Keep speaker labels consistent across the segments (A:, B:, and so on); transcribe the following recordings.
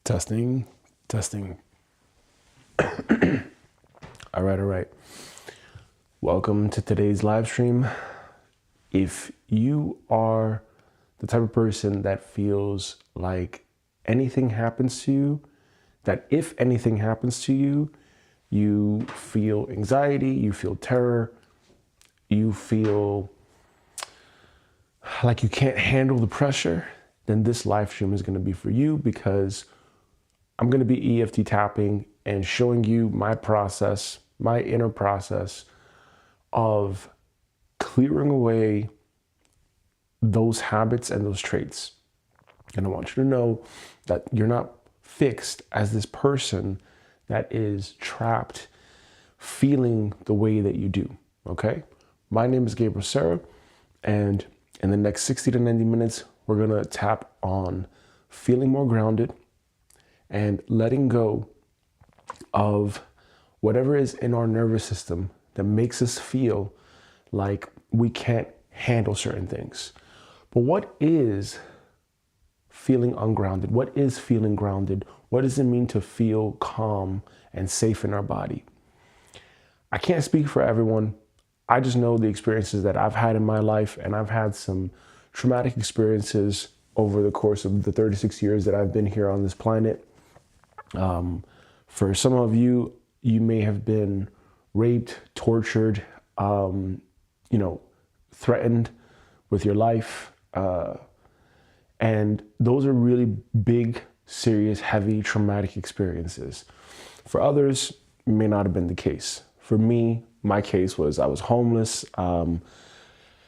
A: Testing, testing. All right. Welcome to today's live stream. If you are the type of person that feels like anything happens to you, that if anything happens to you, you feel anxiety, you feel terror, you feel like you can't handle the pressure, then this live stream is going to be for you, because I'm going to be EFT tapping and showing you my process, my inner process of clearing away those habits and those traits. And I want you to know that you're not fixed as this person that is trapped feeling the way that you do, okay? My name is Gabriel Serra, and in the next 60 to 90 minutes, we're gonna tap on feeling more grounded and letting go of whatever is in our nervous system that makes us feel like we can't handle certain things. But what is feeling ungrounded? What is feeling grounded? What does it mean to feel calm and safe in our body? I can't speak for everyone. I just know the experiences that I've had in my life, and I've had some traumatic experiences over the course of the 36 years that I've been here on this planet. For some of you, you may have been raped, tortured, threatened with your life. And those are really big, serious, heavy, traumatic experiences. For others, it may not have been the case. For me, my case was I was homeless,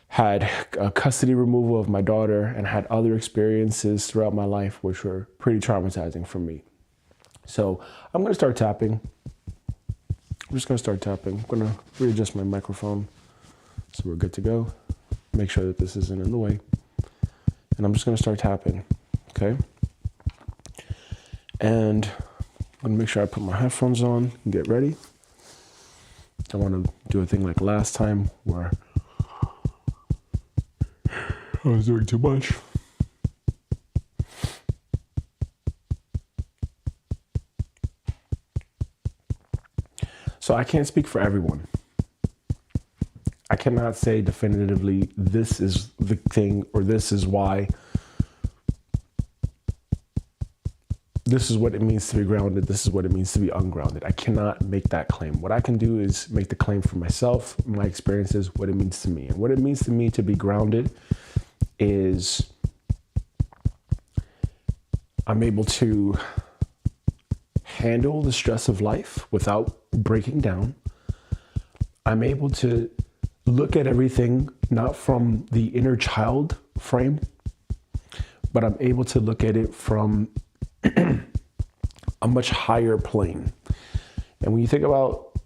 A: had a custody removal of my daughter, and had other experiences throughout my life which were pretty traumatizing for me. So I'm going to start tapping. I'm just going to start tapping. I'm going to readjust my microphone so we're good to go. Make sure that this isn't in the way. And I'm just going to start tapping, okay? And I'm going to make sure I put my headphones on and get ready. I want to do a thing like last time where I was doing too much. So I can't speak for everyone. I cannot say definitively this is the thing or this is why. This is what it means to be grounded. This is what it means to be ungrounded. I cannot make that claim. What I can do is make the claim for myself, my experiences, what it means to me. And what it means to me to be grounded is I'm able to handle the stress of life without breaking down. I'm able to look at everything not from the inner child frame, but I'm able to look at it from a much higher plane. And when you think about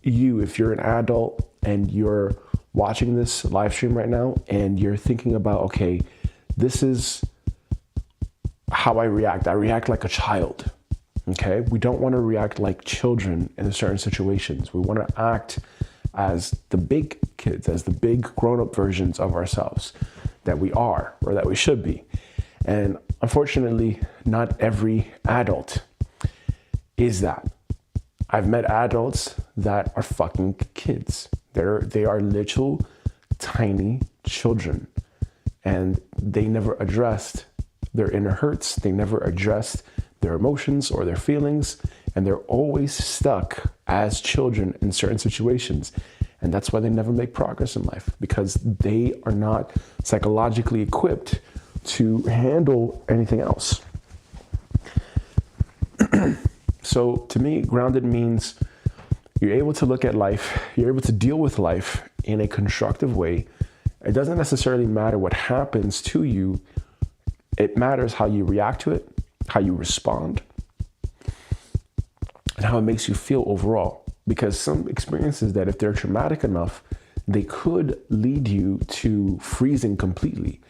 A: you, if you're an adult and you're watching this live stream right now and you're thinking about, okay, this is how I react. I react like a child. Okay, we don't want to react like children in certain situations. We want to act as the big kids, as the big grown-up versions of ourselves that we are or that we should be. And unfortunately, not every adult is that. I've met adults that are fucking kids. They are little, tiny children, and they never addressed their inner hurts. They never addressed their emotions or their feelings, and they're always stuck as children in certain situations. And that's why they never make progress in life, because they are not psychologically equipped to handle anything else. So to me, grounded means you're able to look at life, you're able to deal with life in a constructive way. It doesn't necessarily matter what happens to you. It matters how you react to it, how you respond, and how it makes you feel overall. Because some experiences that if they're traumatic enough, they could lead you to freezing completely.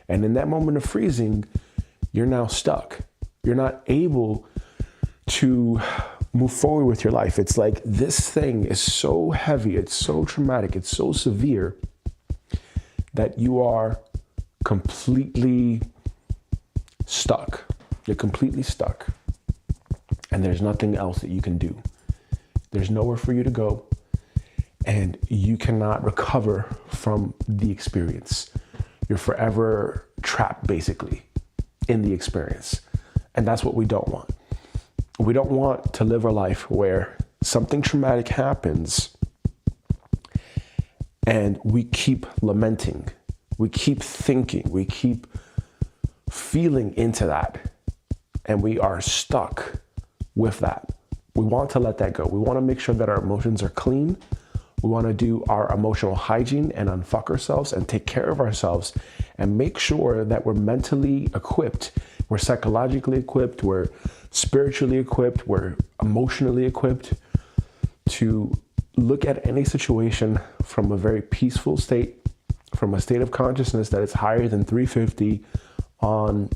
A: And in that moment of freezing, you're now stuck. You're not able to move forward with your life. It's like this thing is so heavy, it's so traumatic, it's so severe that you are completely stuck. You're completely stuck. And there's nothing else that you can do. There's nowhere for you to go. And you cannot recover from the experience. You're forever trapped, basically, in the experience. And that's what we don't want. We don't want to live a life where something traumatic happens and we keep lamenting, we keep thinking, we keep feeling into that, and we are stuck with that. We want to let that go. We want to make sure that our emotions are clean. We want to do our emotional hygiene and unfuck ourselves and take care of ourselves and make sure that we're mentally equipped, we're psychologically equipped, we're spiritually equipped, we're emotionally equipped to look at any situation from a very peaceful state, from a state of consciousness that is higher than 350 on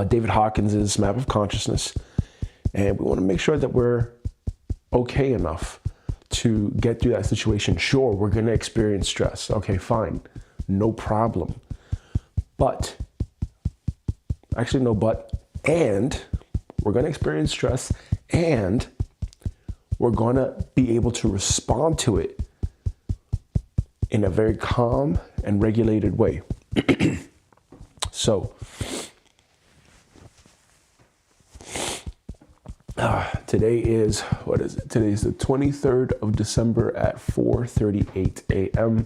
A: David Hawkins's map of consciousness. And we want to make sure that we're okay enough to get through that situation. Sure, we're going to experience stress. Okay, fine. No problem. But, actually no but, and we're going to experience stress, and we're going to be able to respond to it in a very calm and regulated way. So, today is, what is it? Today is the 23rd of December at 4:38 a.m.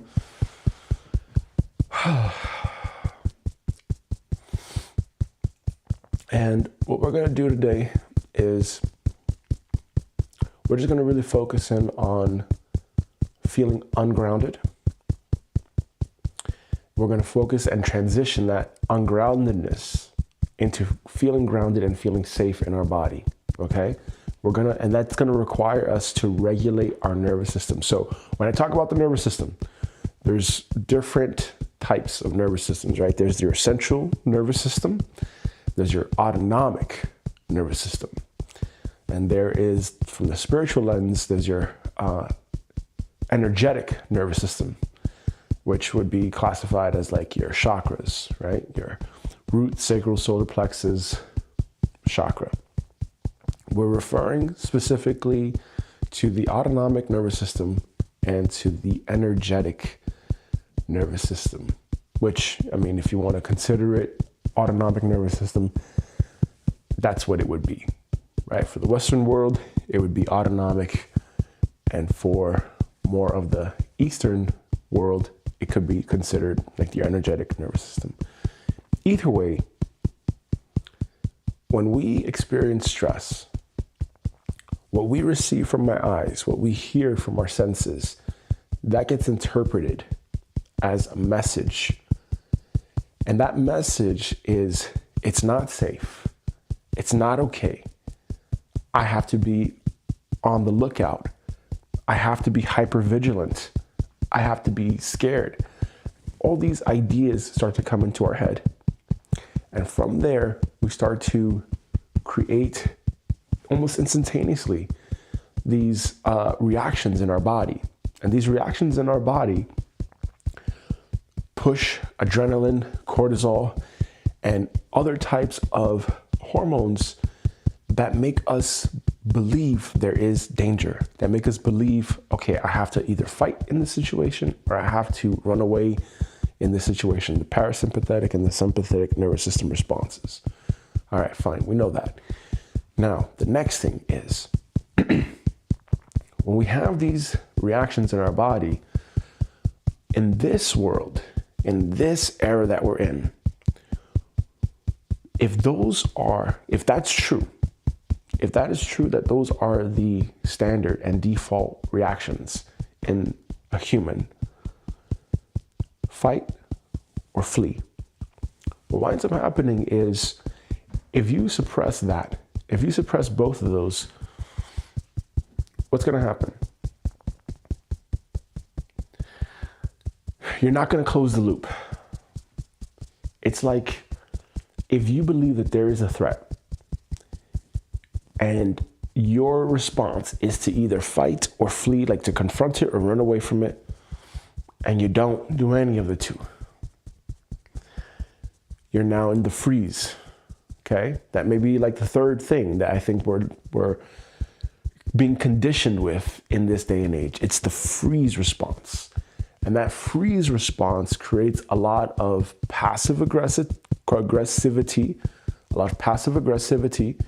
A: And what we're going to do today is we're just going to really focus in on feeling ungrounded. We're going to focus and transition that ungroundedness into feeling grounded and feeling safe in our body. Okay? And that's going to require us to regulate our nervous system. So when I talk about the nervous system, there's different types of nervous systems, right? There's your central nervous system. There's your autonomic nervous system. And there is, from the spiritual lens, there's your energetic nervous system, which would be classified as like your chakras, right? Your root, sacral, solar plexus chakra. We're referring specifically to the autonomic nervous system and to the energetic nervous system, which, I mean, if you want to consider it autonomic nervous system, that's what it would be, right? For the Western world, it would be autonomic. And for more of the Eastern world, it could be considered like your energetic nervous system. Either way, when we experience stress, what we receive from our eyes, what we hear from our senses, that gets interpreted as a message. And that message is, it's not safe. It's not okay. I have to be on the lookout. I have to be hypervigilant. I have to be scared. All these ideas start to come into our head. And from there, we start to create almost instantaneously these reactions in our body. And these reactions in our body push adrenaline, cortisol, and other types of hormones that make us believe there is danger, that make us believe, okay, I have to either fight in this situation or I have to run away in this situation. The parasympathetic and the sympathetic nervous system responses. All right, fine, we know that. Now, the next thing is, when we have these reactions in our body, in this world, in this era that we're in, if that's true, if that is true that those are the standard and default reactions in a human, fight or flee, what winds up happening is if you suppress that, if you suppress both of those, what's going to happen? You're not going to close the loop. It's like if you believe that there is a threat and your response is to either fight or flee, like to confront it or run away from it, and you don't do any of the two, you're now in the freeze Okay, that may be like the third thing that I think we're being conditioned with in this day and age. It's the freeze response. And that freeze response creates a lot of passive aggressivity, a lot of passive aggressivity.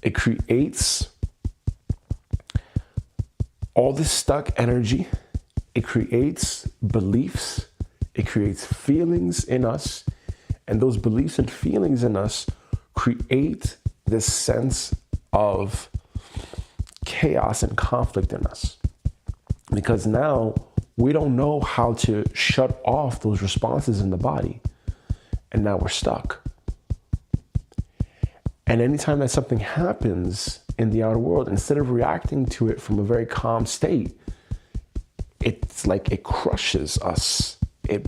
A: It creates all this stuck energy. It creates beliefs. It creates feelings in us. And those beliefs and feelings in us create this sense of chaos and conflict in us. Because now we don't know how to shut off those responses in the body. And now we're stuck. And anytime that something happens in the outer world, instead of reacting to it from a very calm state, it's like it crushes us. It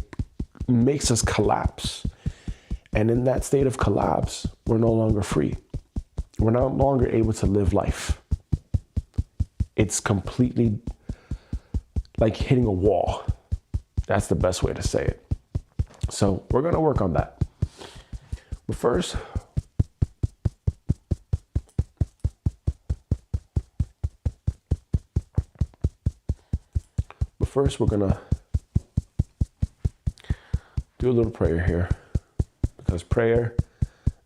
A: makes us collapse. And in that state of collapse, we're no longer free. We're no longer able to live life. It's completely like hitting a wall. That's the best way to say it. So we're going to work on that. But first, we're going to do a little prayer here. Because prayer,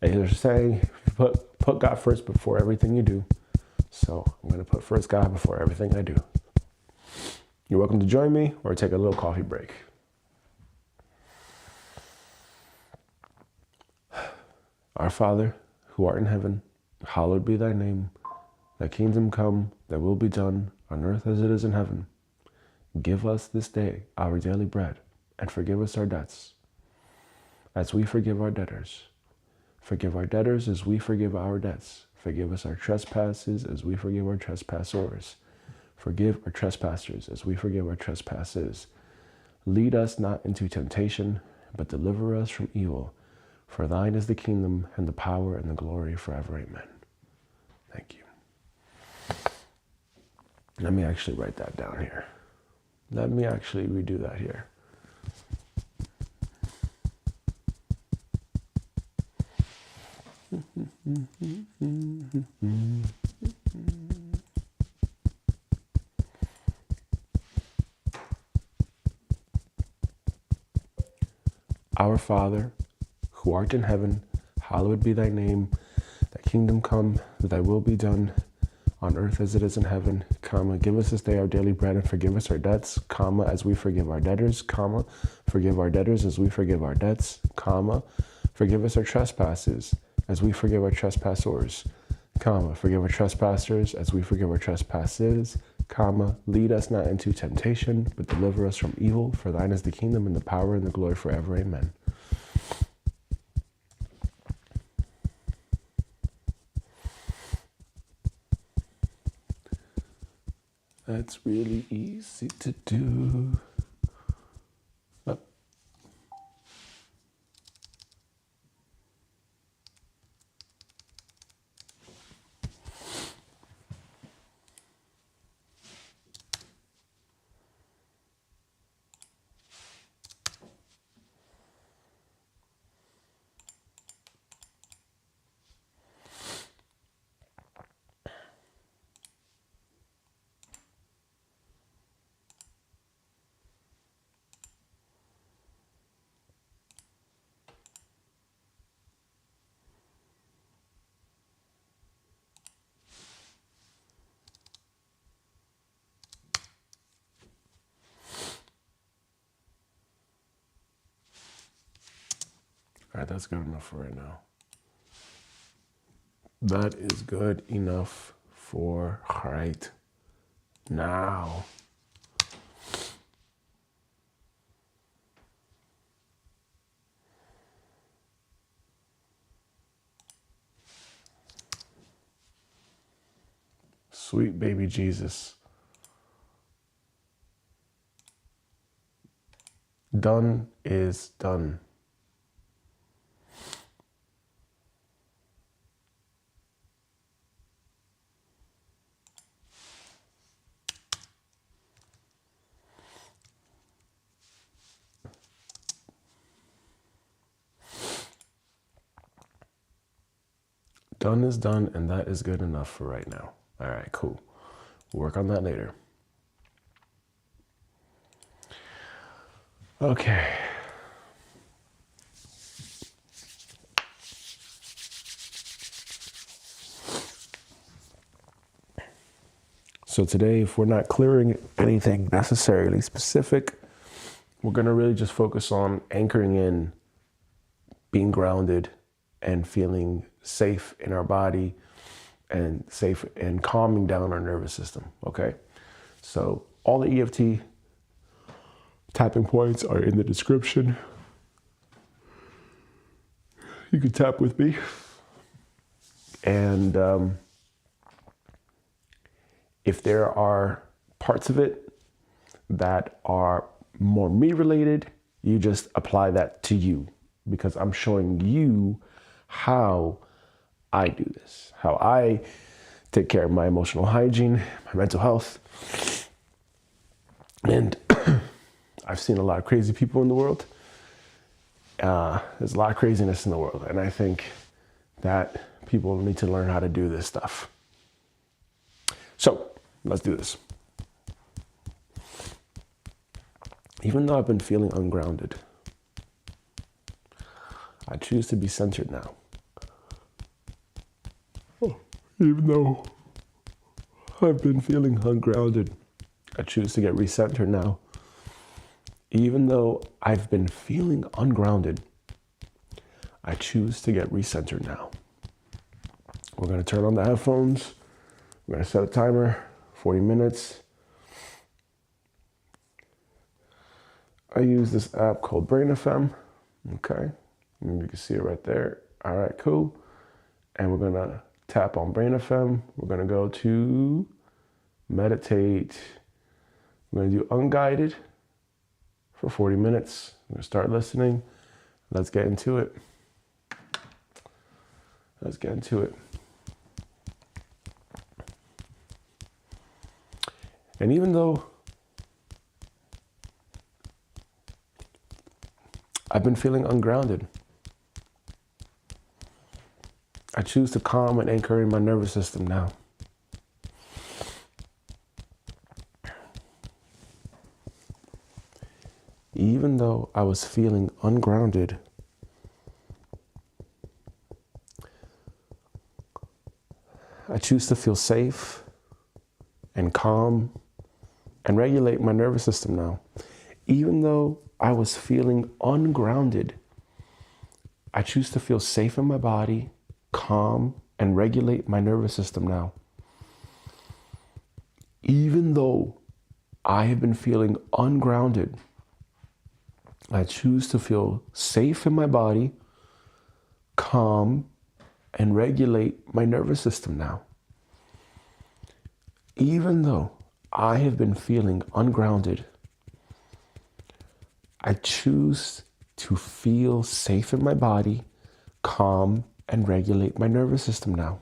A: as you're saying, put God first before everything you do. So I'm going to put first God before everything I do. You're welcome to join me or take a little coffee break. Our Father, who art in heaven, hallowed be thy name. Thy kingdom come, thy will be done on earth as it is in heaven. Give us this day our daily bread, and forgive us our debts, as we forgive our debtors. Forgive our debtors as we forgive our debts. Forgive us our trespasses as we forgive our trespassors. Forgive our trespassers as we forgive our trespasses. Lead us not into temptation, but deliver us from evil. For thine is the kingdom and the power and the glory forever. Amen. Thank you. Let me actually write that down here. Let me actually redo that here. Our Father, who art in heaven, hallowed be thy name. Thy kingdom come, thy will be done on earth as it is in heaven, comma. Give us this day our daily bread, and forgive us our debts, comma, as we forgive our debtors, comma. Forgive our debtors as we forgive our debts, comma. Forgive us our trespasses as we forgive our trespassors, comma. Forgive our trespassers as we forgive our trespasses, comma. Lead us not into temptation, but deliver us from evil. For thine is the kingdom and the power and the glory forever. Amen. That's really easy to do. Up. All right, that's good enough for right now. That is good enough for right now. Sweet baby Jesus. Done is done. Done is done, and that is good enough for right now. All right, cool. We'll work on that later. Okay. So today, if we're not clearing anything necessarily specific, we're going to really just focus on anchoring in, being grounded, and feeling safe in our body and safe and calming down our nervous system, okay? So all the EFT tapping points are in the description. You can tap with me. And if there are parts of it that are more me related, you just apply that to you, because I'm showing you how I do this, how I take care of my emotional hygiene, my mental health. And I've seen a lot of crazy people in the world. There's a lot of craziness in the world. And I think that people need to learn how to do this stuff. So let's do this. Even though I've been feeling ungrounded, I choose to be centered now. Even though I've been feeling ungrounded, I choose to get recentered now. Even though I've been feeling ungrounded, I choose to get recentered now. We're going to turn on the headphones. We're going to set a timer, 40 minutes. I use this app called Brain FM. Okay. And you can see it right there. All right, cool. And we're going to tap on Brain FM. We're going to go to meditate. We're going to do unguided for 40 minutes. We're going to start listening. Let's get into it. Let's get into it. And even though I've been feeling ungrounded, I choose to calm and anchor in my nervous system now. Even though I was feeling ungrounded, I choose to feel safe and calm and regulate my nervous system now. Even though I was feeling ungrounded, I choose to feel safe in my body, calm, and regulate my nervous system now. Even though I have been feeling ungrounded, I choose to feel safe in my body, calm, and regulate my nervous system now. Even though I have been feeling ungrounded, I choose to feel safe in my body, calm, and regulate my nervous system now.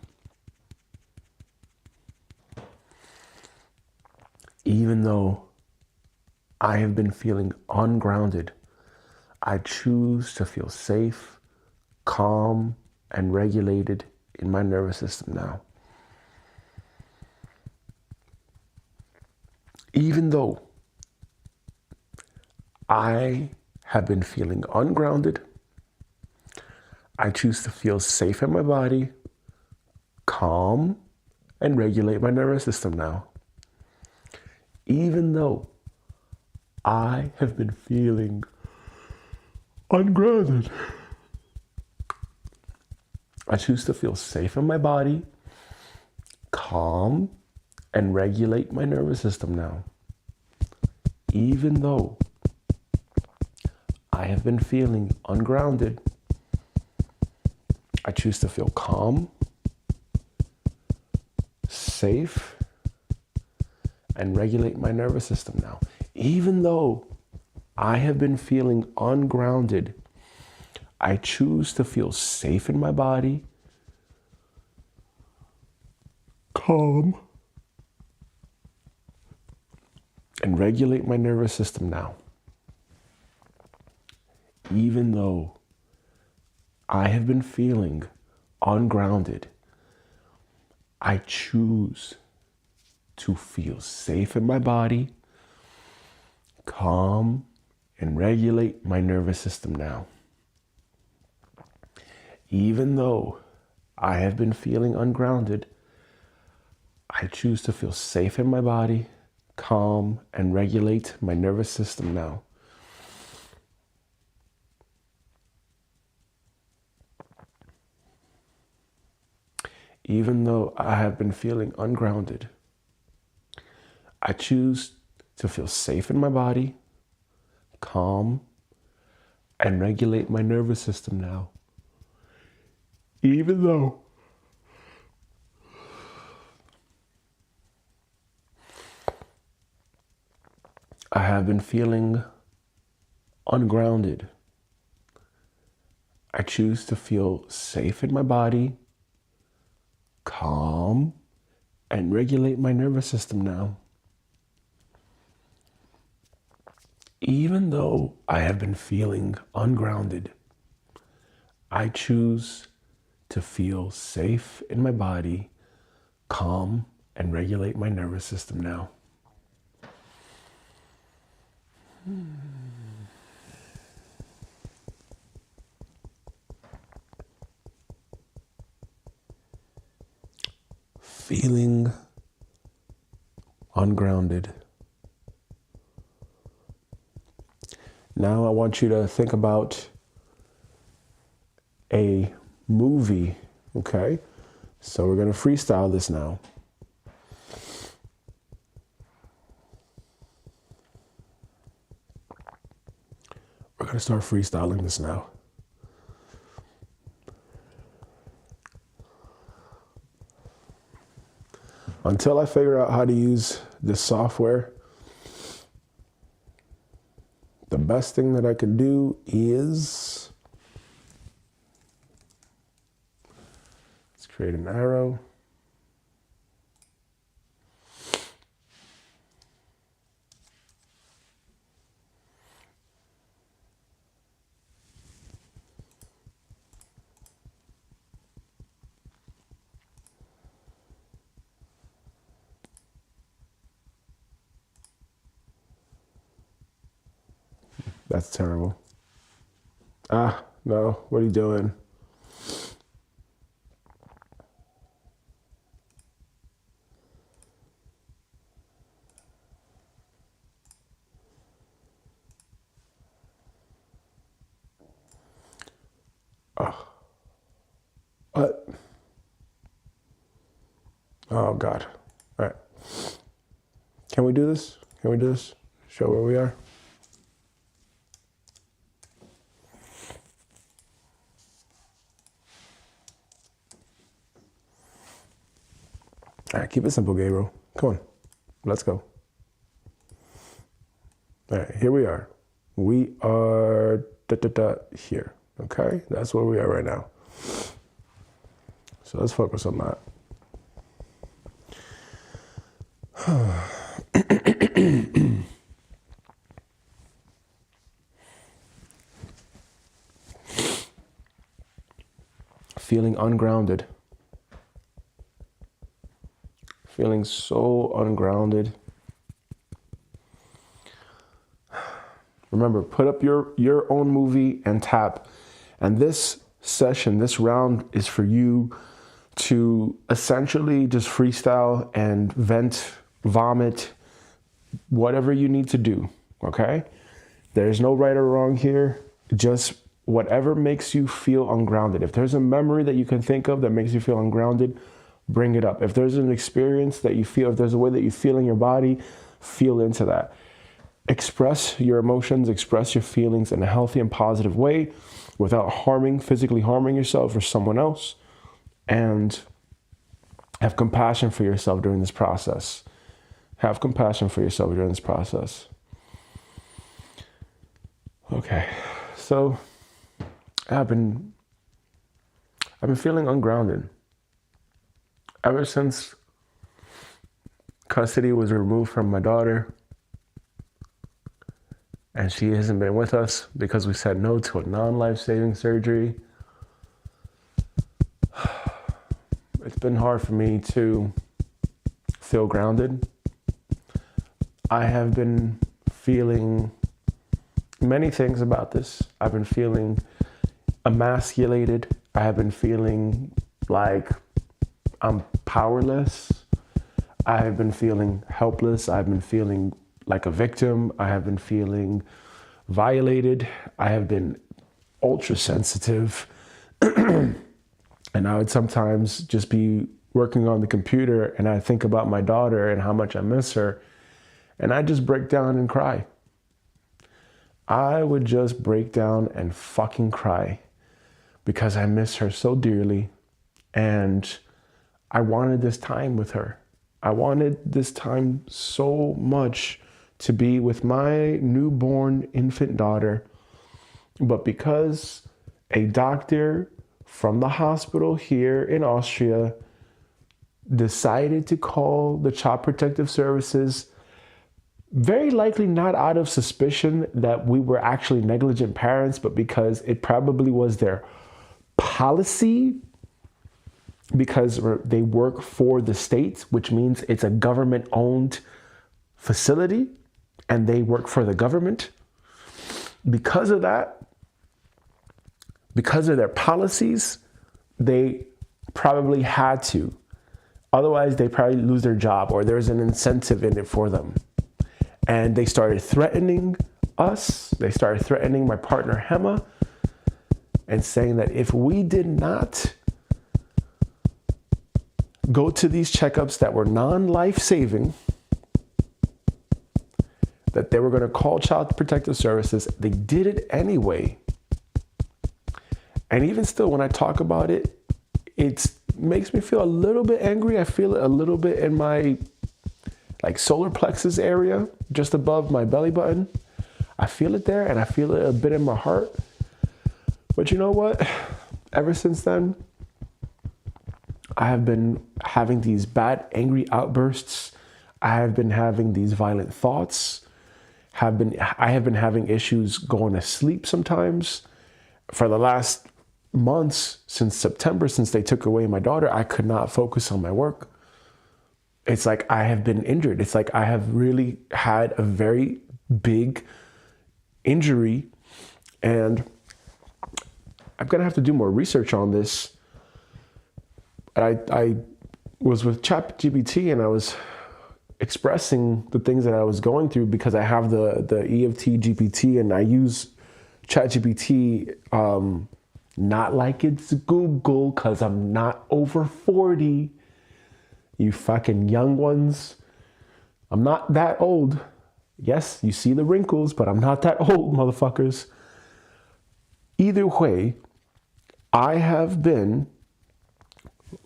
A: Even though I have been feeling ungrounded, I choose to feel safe, calm, and regulated in my nervous system now. Even though I have been feeling ungrounded, I choose to feel safe in my body, calm, and regulate my nervous system now. Even though I have been feeling ungrounded, I choose to feel safe in my body, calm, and regulate my nervous system now. Even though I have been feeling ungrounded, I choose to feel calm, safe, and regulate my nervous system now. Even though I have been feeling ungrounded, I choose to feel safe in my body, calm, and regulate my nervous system now. Even though I have been feeling ungrounded, I choose to feel safe in my body, calm, and regulate my nervous system now. Even though I have been feeling ungrounded, I choose to feel safe in my body, calm, and regulate my nervous system now. Even though I have been feeling ungrounded, I choose to feel safe in my body, calm, and regulate my nervous system now. Even though I have been feeling ungrounded, I choose to feel safe in my body, calm, and regulate my nervous system now. Even though I have been feeling ungrounded, I choose to feel safe in my body, calm, and regulate my nervous system now. Feeling ungrounded. Now I want you to think about a movie, okay? So we're going to freestyle this now. We're going to start freestyling this now. Until I figure out how to use this software, the best thing that I can do is let's create an arrow. That's terrible. No, what are you doing? What? Oh, God. All right. Can we do this? Can we do this? Show where we are? All right, keep it simple, Gabriel. Come on, let's go. All right, here we are. We are here, okay? That's where we are right now. So let's focus on that. Feeling ungrounded. Feeling so ungrounded. Remember, put up your own movie and tap. And this session, this round is for you to essentially just freestyle and vent, vomit, whatever you need to do, okay? There's no right or wrong here. Just whatever makes you feel ungrounded. If there's a memory that you can think of that makes you feel ungrounded, bring it up. If there's an experience that you feel, if there's a way that you feel in your body, feel into that. Express your emotions, express your feelings in a healthy and positive way without physically harming yourself or someone else. And have compassion for yourself during this process. Have compassion for yourself during this process. Okay, so I've been feeling ungrounded ever since custody was removed from my daughter, and she hasn't been with us because we said no to a non-life-saving surgery. It's been hard for me to feel grounded. I have been feeling many things about this. I've been feeling emasculated. I have been feeling like I'm powerless. I have been feeling helpless. I've been feeling like a victim. I have been feeling violated. I have been ultra sensitive. And I would sometimes just be working on the computer and I think about my daughter and how much I miss her. And I just break down and cry. I would just break down and fucking cry because I miss her so dearly. And I wanted this time with her. I wanted this time so much to be with my newborn infant daughter. But because a doctor from the hospital here in Austria decided to call the Child Protective Services, very likely not out of suspicion that we were actually negligent parents, but because it probably was their policy, because they work for the state, which means it's a government-owned facility and they work for the government. Because of that, because of their policies, they probably had to. Otherwise, they probably lose their job or there's an incentive in it for them. And they started threatening us. They started threatening my partner, Hema, and saying that if we did not go to these checkups that were non-life-saving, that they were going to call Child Protective Services. They did it anyway. And even still, when I talk about it, it makes me feel a little bit angry. I feel it a little bit in my solar plexus area, just above my belly button. I feel it there and I feel it a bit in my heart. But you know what? Ever since then, I have been having these bad, angry outbursts. I have been having these violent thoughts. I have been having issues going to sleep sometimes. For the last months, since September, since they took away my daughter, I could not focus on my work. It's like I have been injured. It's like I have really had a very big injury, and I'm going to have to do more research on this. I was with ChatGPT and I was expressing the things that I was going through because I have the EFT GPT and I use ChatGPT not like it's Google because I'm not over 40. You fucking young ones. I'm not that old. Yes, you see the wrinkles, but I'm not that old, motherfuckers. Either way, I have been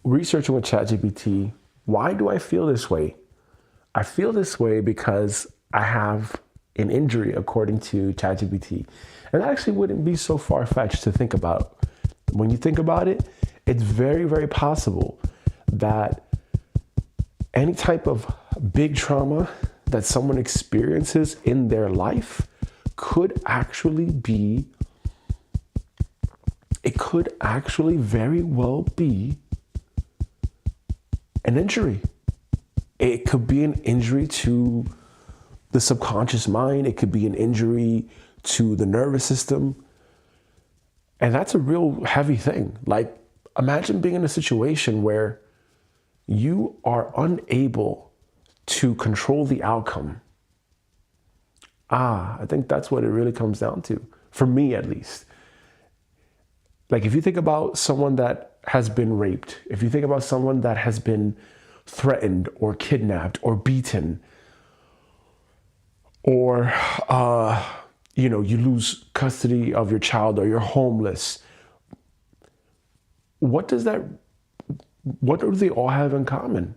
A: researching with ChatGPT. Why do I feel this way? I feel this way because I have an injury, according to ChatGPT. And that actually wouldn't be so far-fetched to think about. When you think about it, it's very, very possible that any type of big trauma that someone experiences in their life could actually very well be an injury. It could be an injury to the subconscious mind. It could be an injury to the nervous system. And that's a real heavy thing. Like, imagine being in a situation where you are unable to control the outcome. I think that's what it really comes down to, for me at least. Like, if you think about someone that has been raped, if you think about someone that has been threatened or kidnapped or beaten, or, you lose custody of your child or you're homeless, what do they all have in common?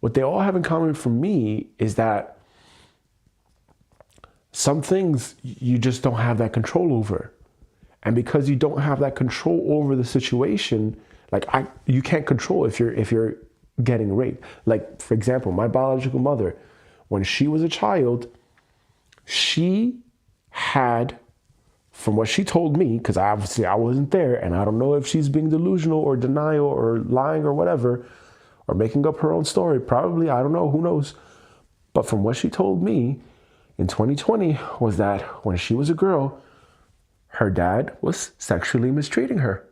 A: What they all have in common for me is that some things you just don't have that control over. And because you don't have that control over the situation, you can't control if you're getting raped. Like, for example, my biological mother, when she was a child, she had from what she told me, because obviously I wasn't there, and I don't know if she's being delusional or denial or lying or whatever, or making up her own story. Probably, I don't know, who knows. But from what she told me in 2020 was that when she was a girl, her dad was sexually mistreating her.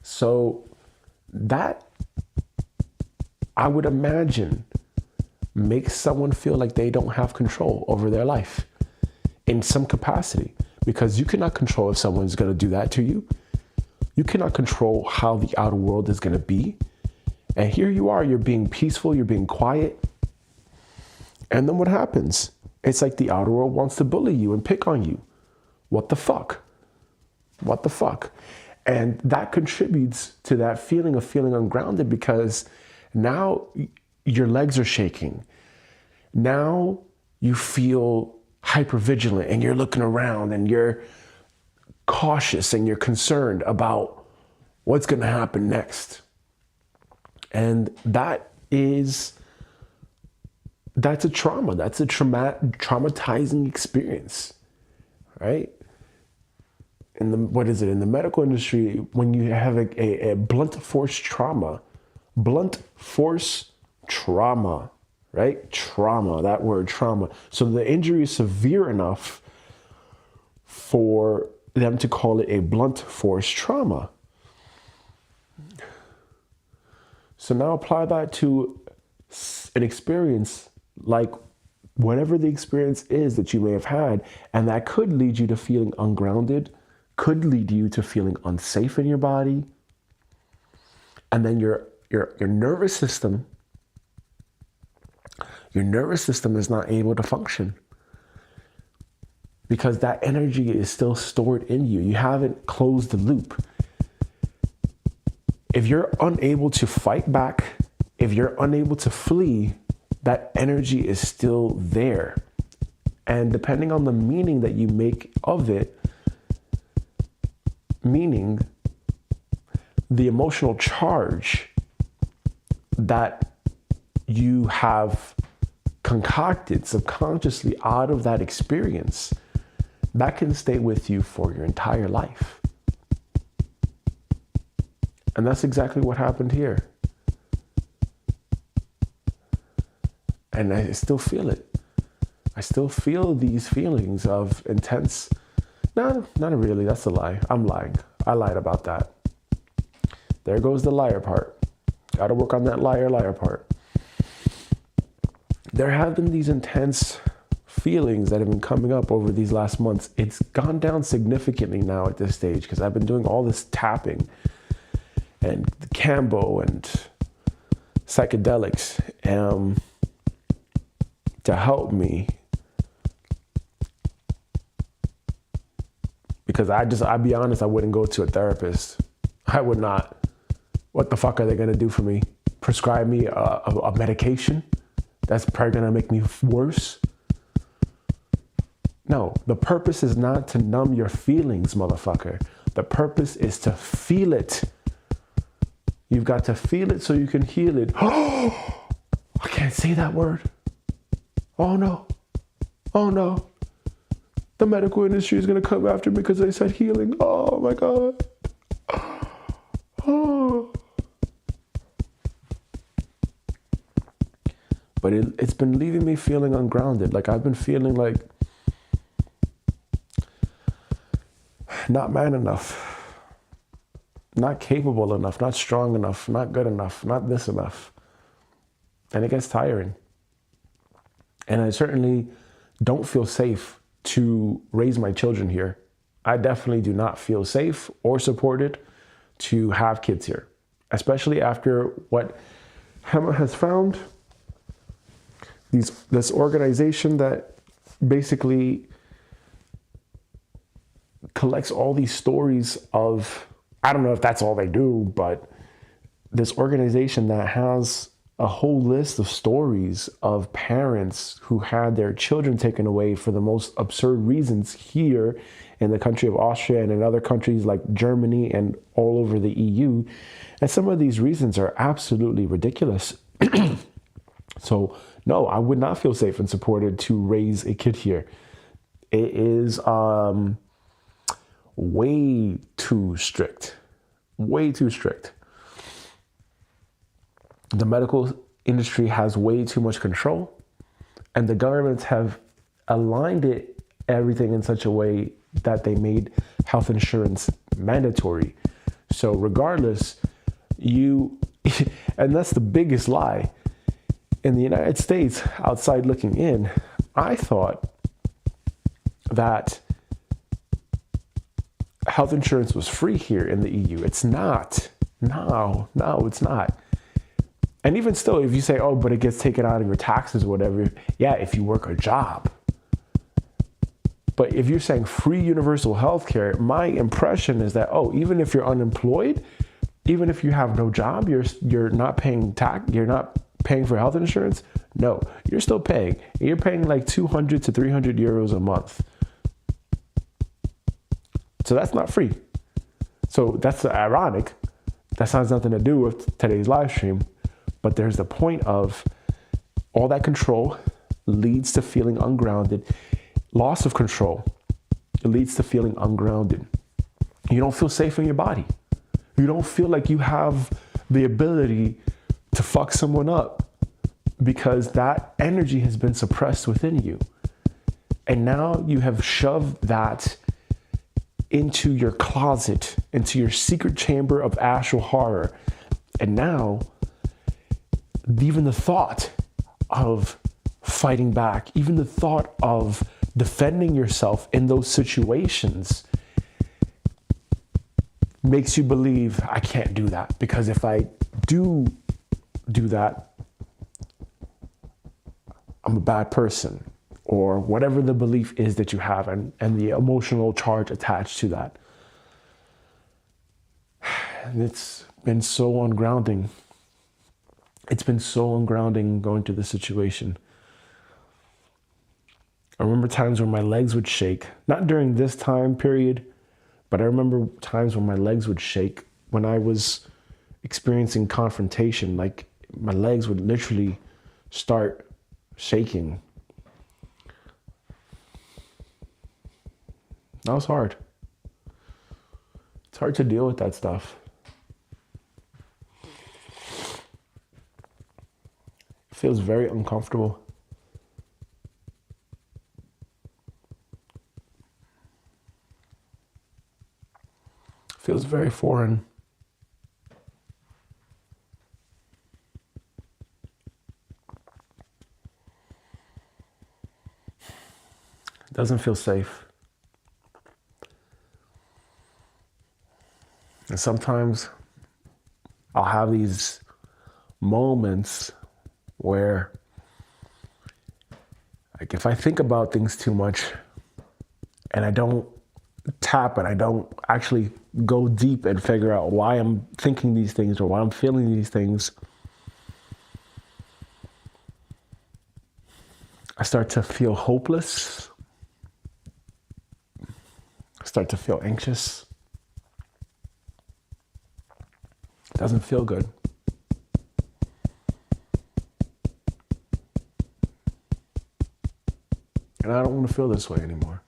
A: So that, I would imagine, makes someone feel like they don't have control over their life in some capacity, because you cannot control if someone's going to do that to you. You cannot control how the outer world is going to be. And here you are, you're being peaceful, you're being quiet. And then what happens? It's like the outer world wants to bully you and pick on you. What the fuck? What the fuck? And that contributes to that feeling of feeling ungrounded, because now your legs are shaking. Now you feel hypervigilant and you're looking around and you're cautious and you're concerned about what's going to happen next. And that's a trauma. That's a traumatizing experience, right? In the medical industry, when you have a blunt force trauma, right? Trauma, that word trauma. So the injury is severe enough for them to call it a blunt force trauma. So now apply that to an experience like whatever the experience is that you may have had, and that could lead you to feeling ungrounded, could lead you to feeling unsafe in your body. And then your nervous system is not able to function because that energy is still stored in you. You haven't closed the loop. If you're unable to fight back, if you're unable to flee, that energy is still there. And depending on the meaning that you make of it, meaning the emotional charge that you have concocted subconsciously out of that experience, that can stay with you for your entire life. And that's exactly what happened here. And I still feel it. I still feel these feelings of intense. No, not really. That's a lie. I'm lying. I lied about that. There goes the liar part. Got to work on that liar part. There have been these intense feelings that have been coming up over these last months. It's gone down significantly now at this stage because I've been doing all this tapping and the Cambo and psychedelics to help me. Because I'll be honest, I wouldn't go to a therapist. I would not. What the fuck are they gonna do for me? Prescribe me a medication that's probably gonna make me worse? No, the purpose is not to numb your feelings, motherfucker. The purpose is to feel it. You've got to feel it so you can heal it. Oh, I can't say that word. Oh no. Oh no. The medical industry is going to come after me because they said healing. Oh my God. Oh. But it's been leaving me feeling ungrounded. Like I've been feeling like not man enough. Not capable enough, not strong enough, not good enough, not this enough. And it gets tiring. And I certainly don't feel safe to raise my children here. I definitely do not feel safe or supported to have kids here, especially after what Hema has found. This organization that basically collects all these stories of, I don't know if that's all they do, but this organization that has a whole list of stories of parents who had their children taken away for the most absurd reasons here in the country of Austria and in other countries like Germany and all over the EU. And some of these reasons are absolutely ridiculous. So no, I would not feel safe and supported to raise a kid here. It is way too strict, way too strict. The medical industry has way too much control, and the governments have aligned everything in such a way that they made health insurance mandatory. So regardless, and that's the biggest lie. In the United States, outside looking in, I thought that health insurance was free here in the EU. It's not. No, it's not. And even still, if you say, oh, but it gets taken out of your taxes or whatever, yeah, if you work a job. But if you're saying free universal health care, my impression is that, oh, even if you're unemployed, even if you have no job, you're not paying tax, you're not paying for health insurance. No, you're still paying. You're paying like 200 to 300 euros a month. So that's not free. So that's ironic. That has nothing to do with today's live stream. But there's the point of all that control leads to feeling ungrounded. Loss of control, it leads to feeling ungrounded. You don't feel safe in your body. You don't feel like you have the ability to fuck someone up because that energy has been suppressed within you. And now you have shoved that into your closet, into your secret chamber of astral horror. And now, even the thought of fighting back, even the thought of defending yourself in those situations makes you believe, I can't do that, because if I do that, I'm a bad person, or whatever the belief is that you have, and the emotional charge attached to that. And it's been so ungrounding. It's been so ungrounding going through this situation. I remember times when my legs would shake, not during this time period, but I remember times when my legs would shake when I was experiencing confrontation. Like my legs would literally start shaking. That was hard. It's hard to deal with that stuff. It feels very uncomfortable. Feels very foreign. It doesn't feel safe. And sometimes I'll have these moments where, like, if I think about things too much and I don't tap and I don't actually go deep and figure out why I'm thinking these things or why I'm feeling these things, I start to feel hopeless. I start to feel anxious. It doesn't feel good. And I don't want to feel this way anymore.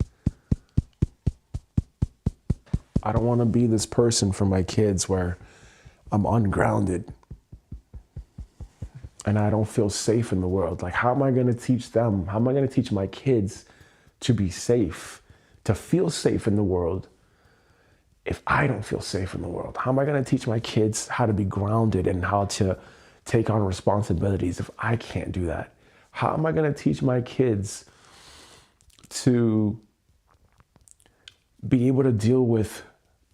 A: I don't want to be this person for my kids where I'm ungrounded and I don't feel safe in the world. Like, how am I going to teach them? How am I going to teach my kids to be safe, to feel safe in the world if I don't feel safe in the world? How am I going to teach my kids how to be grounded and how to take on responsibilities if I can't do that? How am I going to teach my kids to be able to deal with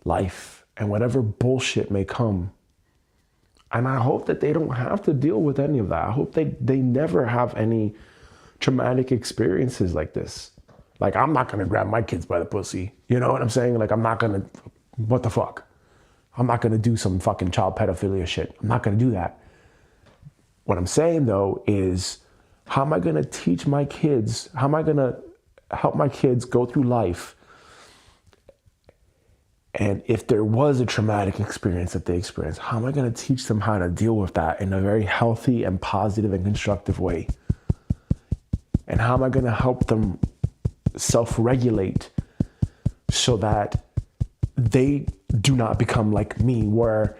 A: life and whatever bullshit may come? And I hope that they don't have to deal with any of that. I hope they never have any traumatic experiences like this. Like, I'm not gonna grab my kids by the pussy. You know what I'm saying? Like, I'm not gonna, what the fuck? I'm not gonna do some fucking child pedophilia shit. I'm not gonna do that. What I'm saying though is, how am I gonna teach my kids? How am I gonna help my kids go through life And if there was a traumatic experience that they experienced, how am I going to teach them how to deal with that in a very healthy and positive and constructive way? And how am I going to help them self-regulate so that they do not become like me, where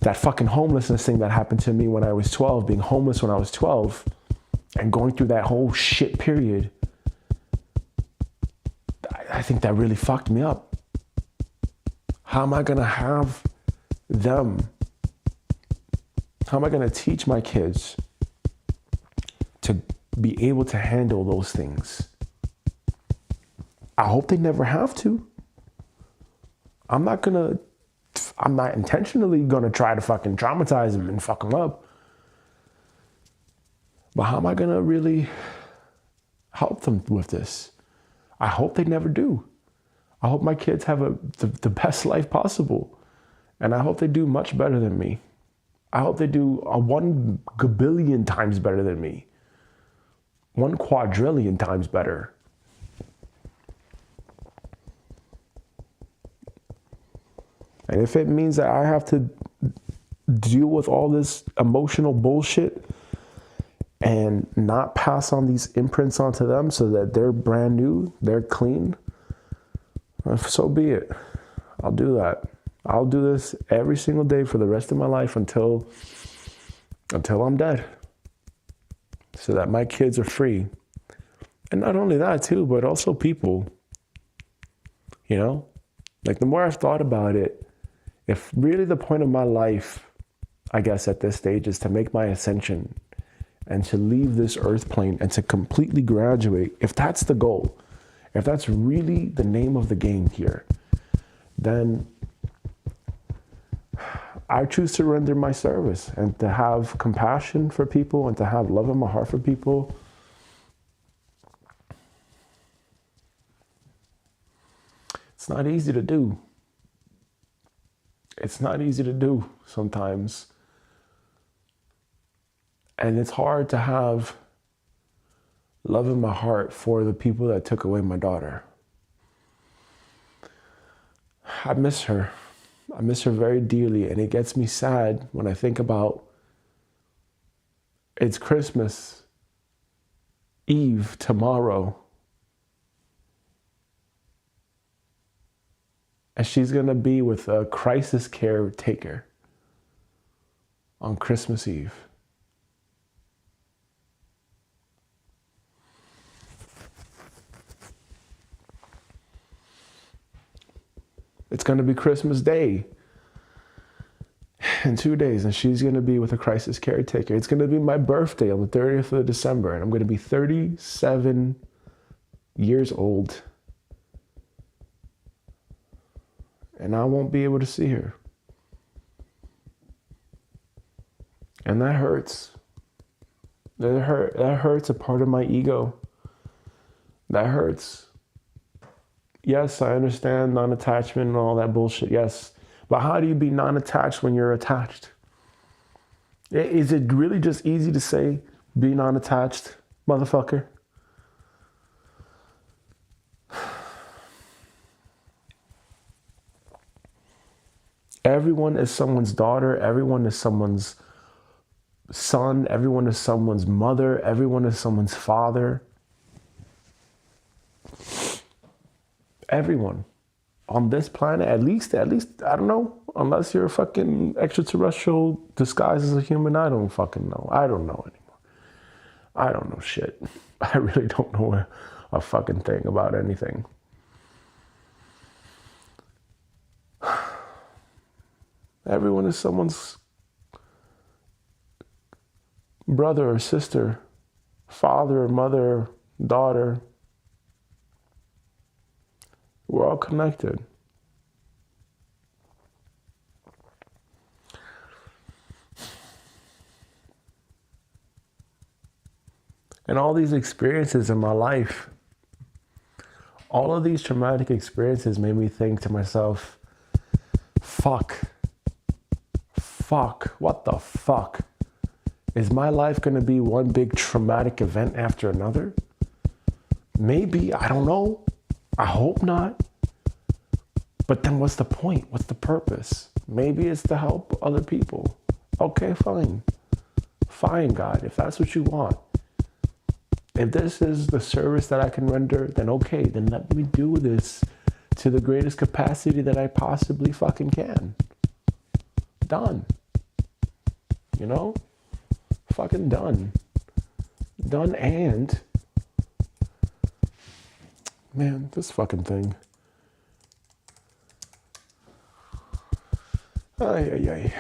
A: that fucking homelessness thing that happened to me when I was 12, being homeless when I was 12 and going through that whole shit period, I think that really fucked me up. How am I going to have them? How am I going to teach my kids to be able to handle those things? I hope they never have to. I'm not intentionally going to try to fucking traumatize them and fuck them up. But how am I going to really help them with this? I hope they never do. I hope my kids have the best life possible. And I hope they do much better than me. I hope they do 1 gabillion times better than me. 1 quadrillion times better. And if it means that I have to deal with all this emotional bullshit and not pass on these imprints onto them so that they're brand new, they're clean, so be it. I'll do that. I'll do this every single day for the rest of my life until I'm dead, so that my kids are free. And not only that too, but also people, you know, like the more I've thought about it, if really the point of my life, I guess at this stage, is to make my ascension and to leave this earth plane and to completely graduate, if that's the goal, if that's really the name of the game here, then I choose to render my service and to have compassion for people and to have love in my heart for people. It's not easy to do. It's not easy to do sometimes. And it's hard to have love in my heart for the people that took away my daughter. I miss her. I miss her very dearly, and it gets me sad when I think about it's Christmas Eve tomorrow, and she's gonna be with a crisis caretaker on Christmas Eve. It's going to be Christmas Day in 2 days, and she's going to be with a crisis caretaker. It's going to be my birthday on the 30th of December, and I'm going to be 37 years old. And I won't be able to see her. And that hurts. That hurts a part of my ego. That hurts. Yes, I understand non-attachment and all that bullshit, yes. But how do you be non-attached when you're attached? Is it really just easy to say, be non-attached, motherfucker? Everyone is someone's daughter. Everyone is someone's son. Everyone is someone's mother. Everyone is someone's father. Everyone on this planet, at least, I don't know, unless you're a fucking extraterrestrial disguised as a human, I don't fucking know. I don't know anymore. I don't know shit. I really don't know a fucking thing about anything. Everyone is someone's brother or sister, father or mother, daughter. We're all connected. And all these experiences in my life, all of these traumatic experiences made me think to myself, fuck, what the fuck? Is my life gonna be one big traumatic event after another? Maybe, I don't know. I hope not. But then what's the point? What's the purpose? Maybe it's to help other people. Okay, fine. Fine, God, if that's what you want. If this is the service that I can render, then okay, then let me do this to the greatest capacity that I possibly fucking can. Done. You know? Fucking done. Done. And man, this fucking thing. Ay, ay, ay.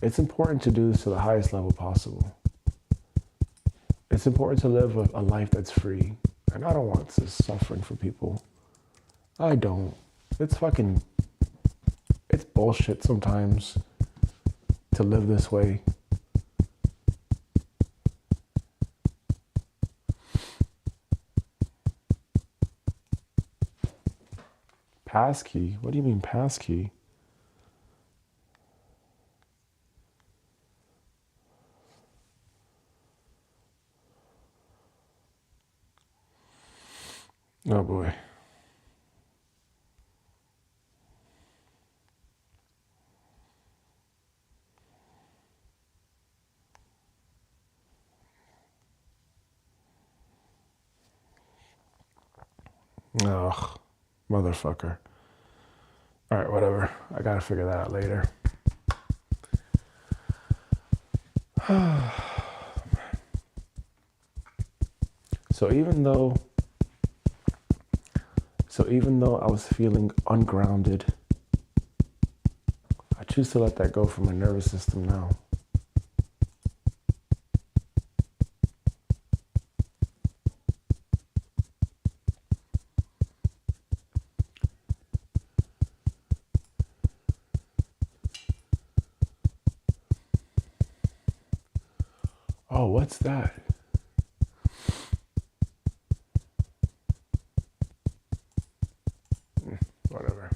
A: It's important to do this to the highest level possible. It's important to live a life that's free. And I don't want this suffering for people. I don't. It's bullshit sometimes to live this way. Passkey? What do you mean passkey? Oh boy. Ugh, motherfucker. All right, whatever. I gotta figure that out later. So even though I was feeling ungrounded, I choose to let that go from my nervous system now. Oh, what's that? Whatever.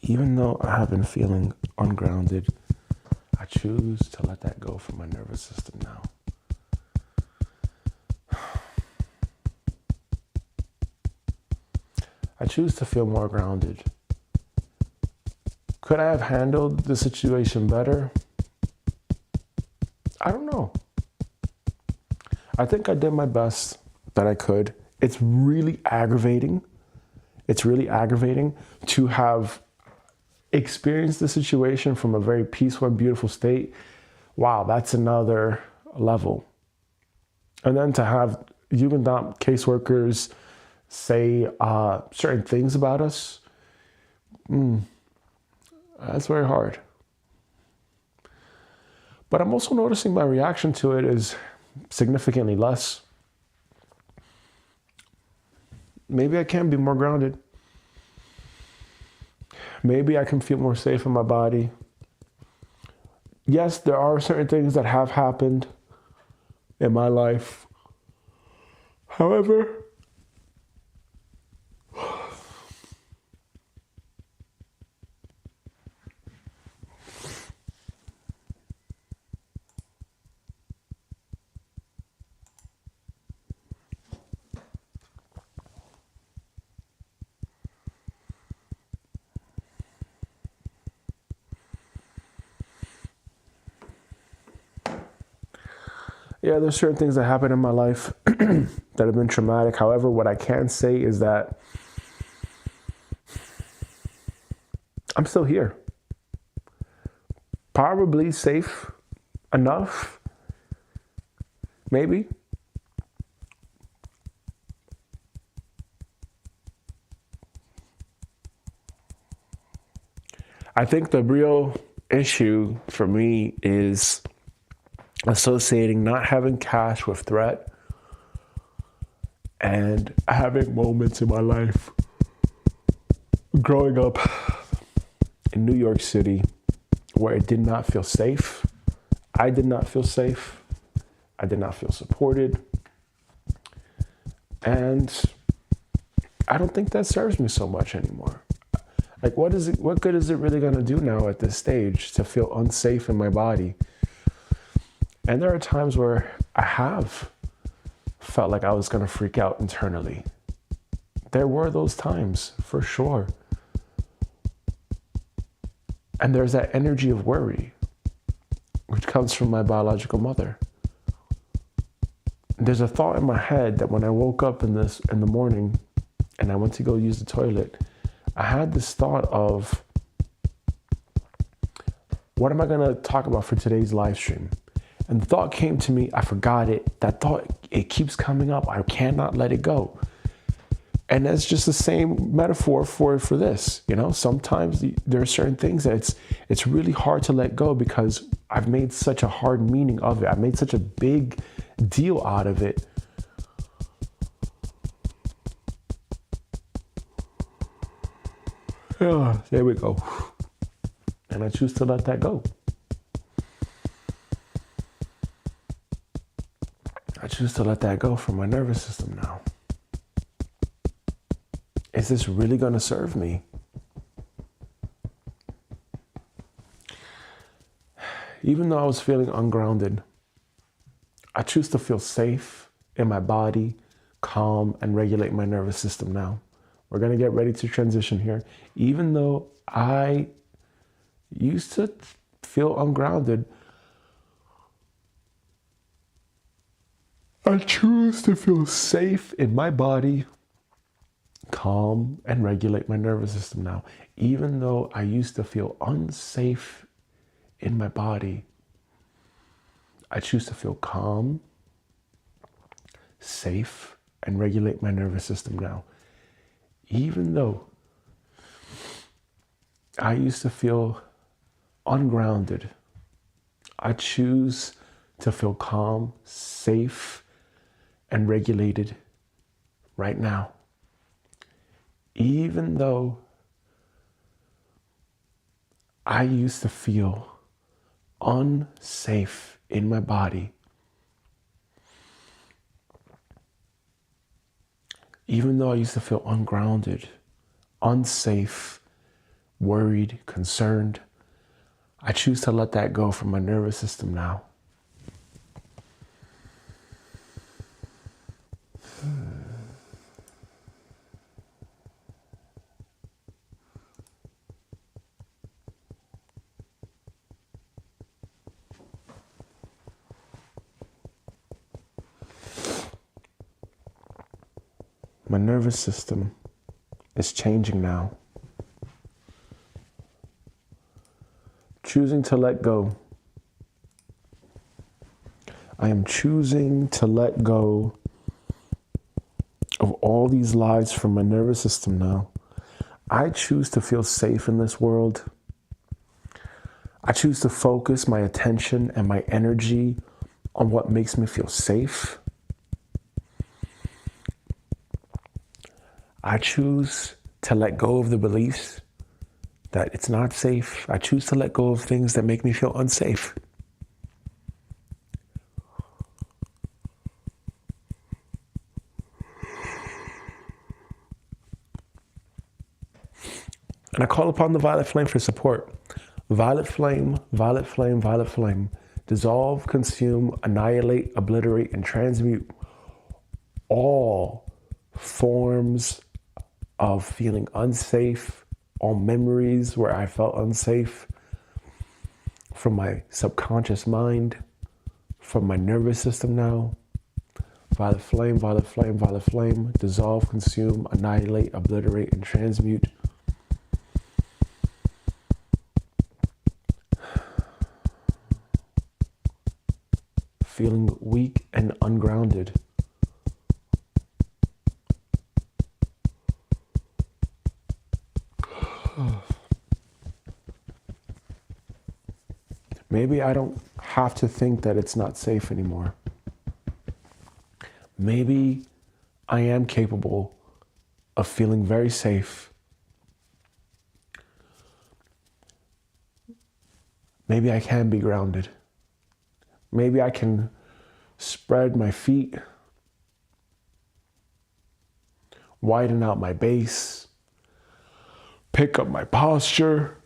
A: Even though I have been feeling ungrounded, I choose to let that go from my nervous system now. I choose to feel more grounded. Could I have handled the situation better? I don't know. I think I did my best that I could. It's really aggravating. It's really aggravating to have experienced the situation from a very peaceful and beautiful state. Wow, that's another level. And then to have Jugendamt caseworkers say certain things about us, that's very hard. But I'm also noticing my reaction to it is significantly less. Maybe I can be more grounded. Maybe I can feel more safe in my body. Yes, there are certain things that have happened in my life. However, yeah, there's certain things that happen in my life that have been traumatic. However, what I can say is that I'm still here. Probably safe enough. Maybe. I think the real issue for me is associating not having cash with threat and having moments in my life growing up in New York City where it did not feel safe. I did not feel safe. I did not feel supported. And I don't think that serves me so much anymore. Like, what good is it really gonna do now at this stage to feel unsafe in my body? And there are times where I have felt like I was going to freak out internally. There were those times, for sure. And there's that energy of worry, which comes from my biological mother. There's a thought in my head that when I woke up in the morning and I went to go use the toilet, I had this thought of, what am I going to talk about for today's live stream? And the thought came to me, I forgot it. That thought, it keeps coming up. I cannot let it go. And that's just the same metaphor for this. You know, sometimes there are certain things that it's really hard to let go because I've made such a hard meaning of it. I've made such a big deal out of it. Oh, there we go. And I choose to let that go. I choose to let that go from my nervous system now. Is this really going to serve me? Even though I was feeling ungrounded, I choose to feel safe in my body, calm, and regulate my nervous system now. We're going to get ready to transition here. Even though I used to feel ungrounded, I choose to feel safe in my body, calm, and regulate my nervous system now. Even though I used to feel unsafe in my body, I choose to feel calm, safe, and regulate my nervous system now. Even though I used to feel ungrounded, I choose to feel calm, safe, and regulated right now. Even though I used to feel unsafe in my body, even though I used to feel ungrounded, unsafe, worried, concerned, I choose to let that go from my nervous system now. My nervous system is changing now. Choosing to let go. I am choosing to let go of all these lies from my nervous system now. I choose to feel safe in this world. I choose to focus my attention and my energy on what makes me feel safe. I choose to let go of the beliefs that it's not safe. I choose to let go of things that make me feel unsafe. And I call upon the violet flame for support. Violet flame, violet flame, violet flame. Dissolve, consume, annihilate, obliterate, and transmute all forms of feeling unsafe, all memories where I felt unsafe from my subconscious mind, from my nervous system now. Violet flame, violet flame, violet flame. Dissolve, consume, annihilate, obliterate, and transmute. Feeling weak and ungrounded. Maybe I don't have to think that it's not safe anymore. Maybe I am capable of feeling very safe. Maybe I can be grounded. Maybe I can spread my feet, widen out my base, pick up my posture,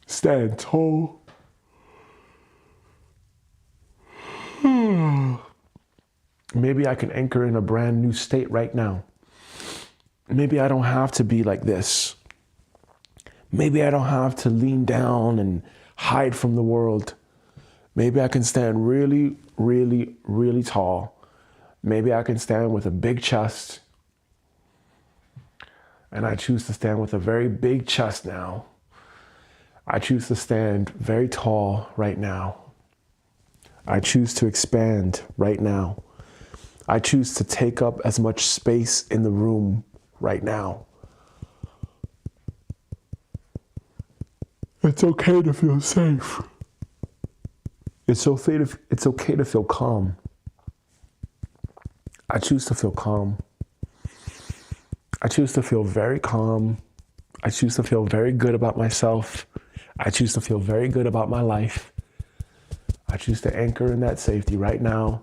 A: stand tall. Maybe I can anchor in a brand new state right now. Maybe I don't have to be like this. Maybe I don't have to lean down and hide from the world. Maybe I can stand really, really, really tall. Maybe I can stand with a big chest. And I choose to stand with a very big chest now. I choose to stand very tall right now. I choose to expand right now. I choose to take up as much space in the room right now. It's okay to feel safe. It's okay to feel calm. I choose to feel calm. I choose to feel very calm. I choose to feel very good about myself. I choose to feel very good about my life. I choose to anchor in that safety right now.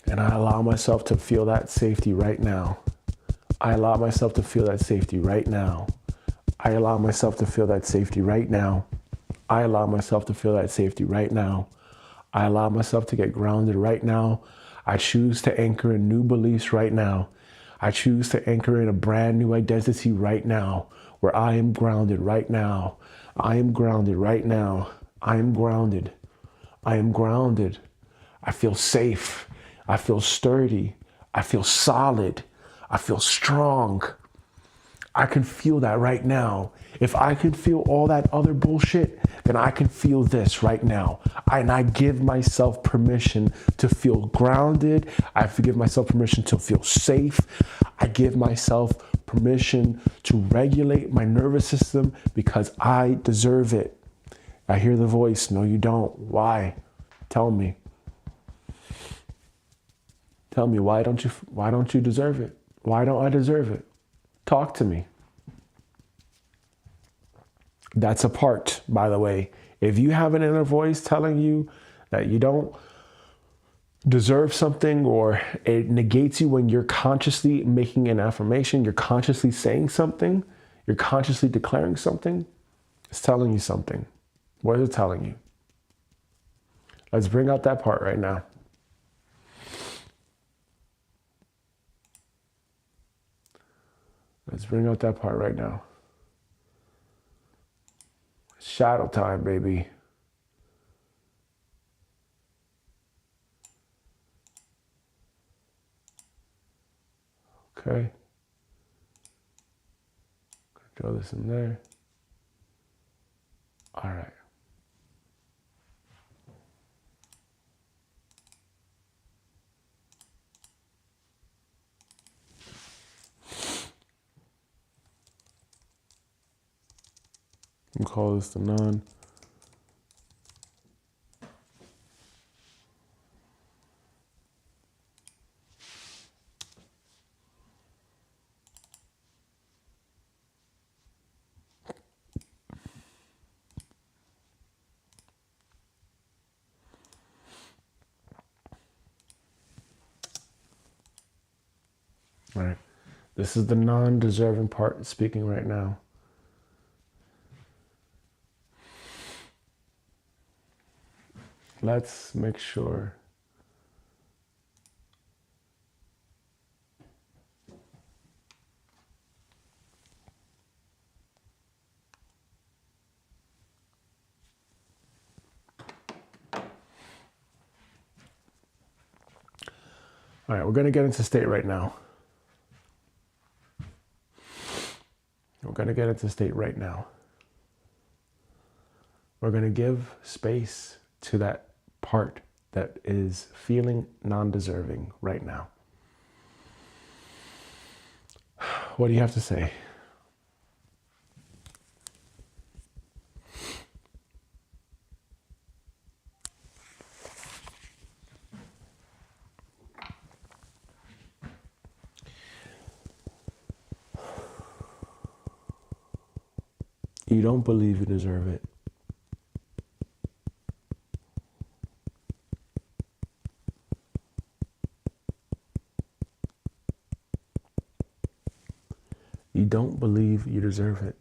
A: And I allow myself to feel that safety right now. I allow myself to feel that safety right now. I allow myself to feel that safety right now. I allow myself to feel that safety right now. I allow myself to get grounded right now. I choose to anchor in new beliefs right now. I choose to anchor in a brand new identity right now, where I am grounded right now. I am grounded right now. I am grounded. I am grounded. I feel safe. I feel sturdy. I feel solid. I feel strong. I can feel that right now. If I can feel all that other bullshit, then I can feel this right now. And I give myself permission to feel grounded. I give myself permission to feel safe. I give myself permission to regulate my nervous system because I deserve it. I hear the voice, no, you don't. Why? Tell me. Tell me, why don't you deserve it? Why don't I deserve it? Talk to me. That's a part, by the way. If you have an inner voice telling you that you don't deserve something, or it negates you when you're consciously making an affirmation, you're consciously saying something, you're consciously declaring something, it's telling you something. What is it telling you? Let's bring out that part right now. Let's bring out that part right now. Shadow time, baby. Okay. Throw this in there. All right. We'll call this the non. All right. This is the non-deserving part speaking right now. Let's make sure. All right, we're going to get into state right now. We're going to get into state right now. We're going to give space to that part that is feeling non-deserving right now. What do you have to say? You don't believe you deserve it. You don't believe you deserve it.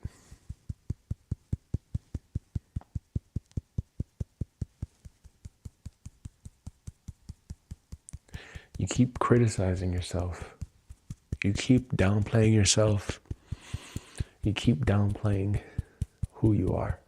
A: You keep criticizing yourself. You keep downplaying yourself. You keep downplaying who you are.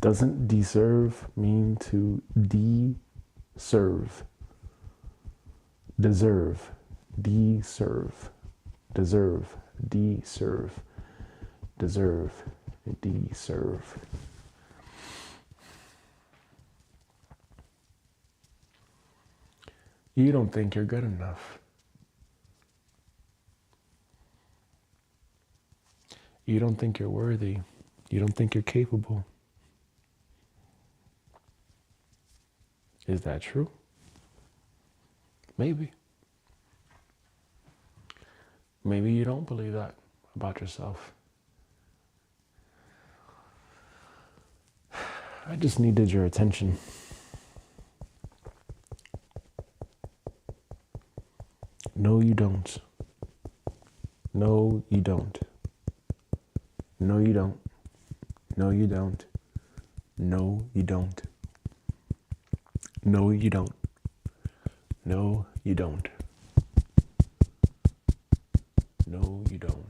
A: Doesn't deserve mean to de-serve? Deserve, de-serve, deserve, de-serve, deserve, de-serve. You don't think you're good enough. You don't think you're worthy. You don't think you're capable. Is that true? Maybe. Maybe you don't believe that about yourself. I just needed your attention. No, you don't. No, you don't. No, you don't. No, you don't. No, you don't. No, you don't. No, you don't. No, you don't.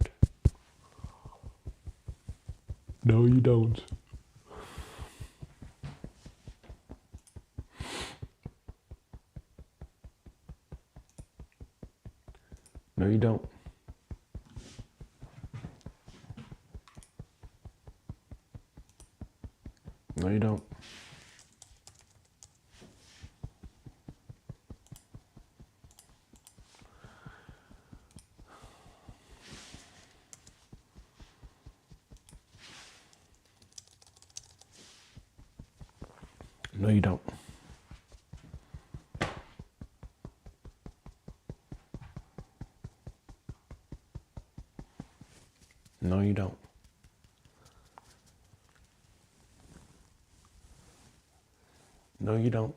A: No, you don't. No, you don't. No, you don't. No, you don't. No, you don't. No, you don't.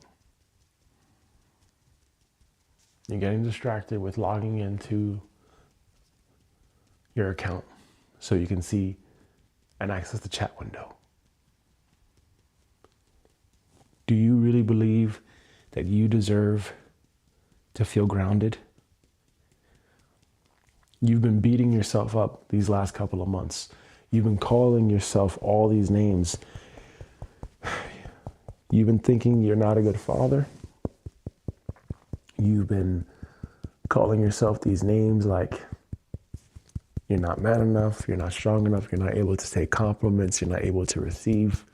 A: You're getting distracted with logging into your account so you can see and access the chat window. Do you really believe that you deserve to feel grounded? You've been beating yourself up these last couple of months. You've been calling yourself all these names. You've been thinking you're not a good father. You've been calling yourself these names like you're not man enough, you're not strong enough, you're not able to take compliments, you're not able to receive.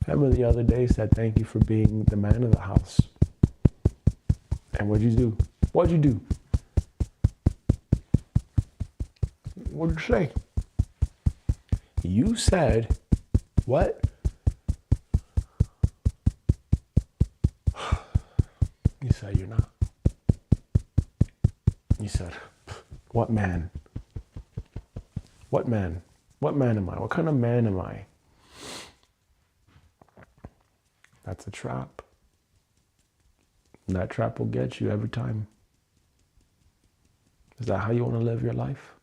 A: Emma the other day said, thank you for being the man of the house. And what'd you do? What'd you do? What'd you say? You said, what? You said you're not. You said, what man? What man? What man am I? What kind of man am I? That's a trap. And that trap will get you every time. Is that how you want to live your life?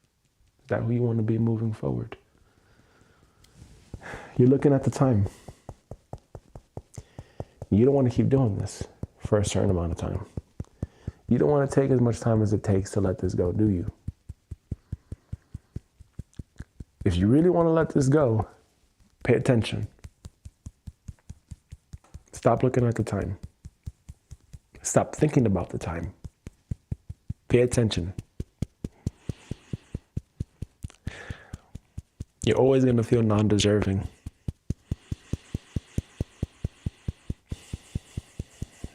A: Is that who you want to be moving forward? You're looking at the time. You don't want to keep doing this for a certain amount of time. You don't want to take as much time as it takes to let this go, do you? If you really want to let this go, pay attention. Stop looking at the time. Stop thinking about the time. Pay attention. You're always going to feel non-deserving.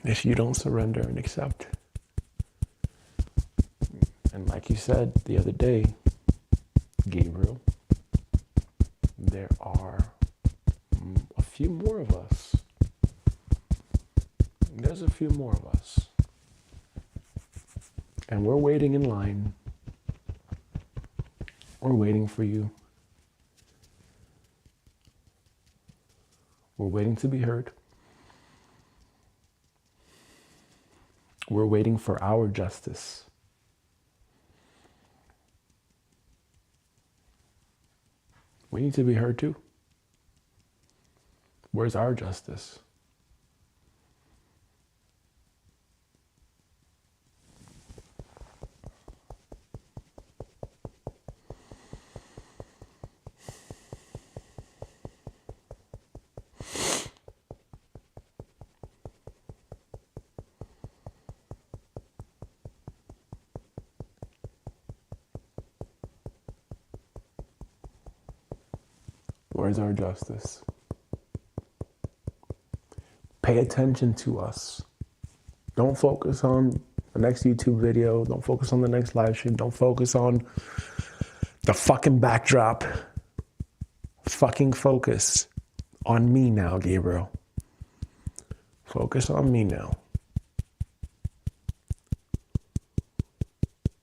A: If you don't surrender and accept. And like you said the other day, Gabriel, there are a few more of us. There's a few more of us. And we're waiting in line. We're waiting for you. We're waiting to be heard. We're waiting for our justice. We need to be heard too. Where's our justice? Where's our justice? Pay attention to us. Don't focus on the next YouTube video. Don't focus on the next live stream. Don't focus on the fucking backdrop. Fucking focus on me now, Gabriel. Focus on me now.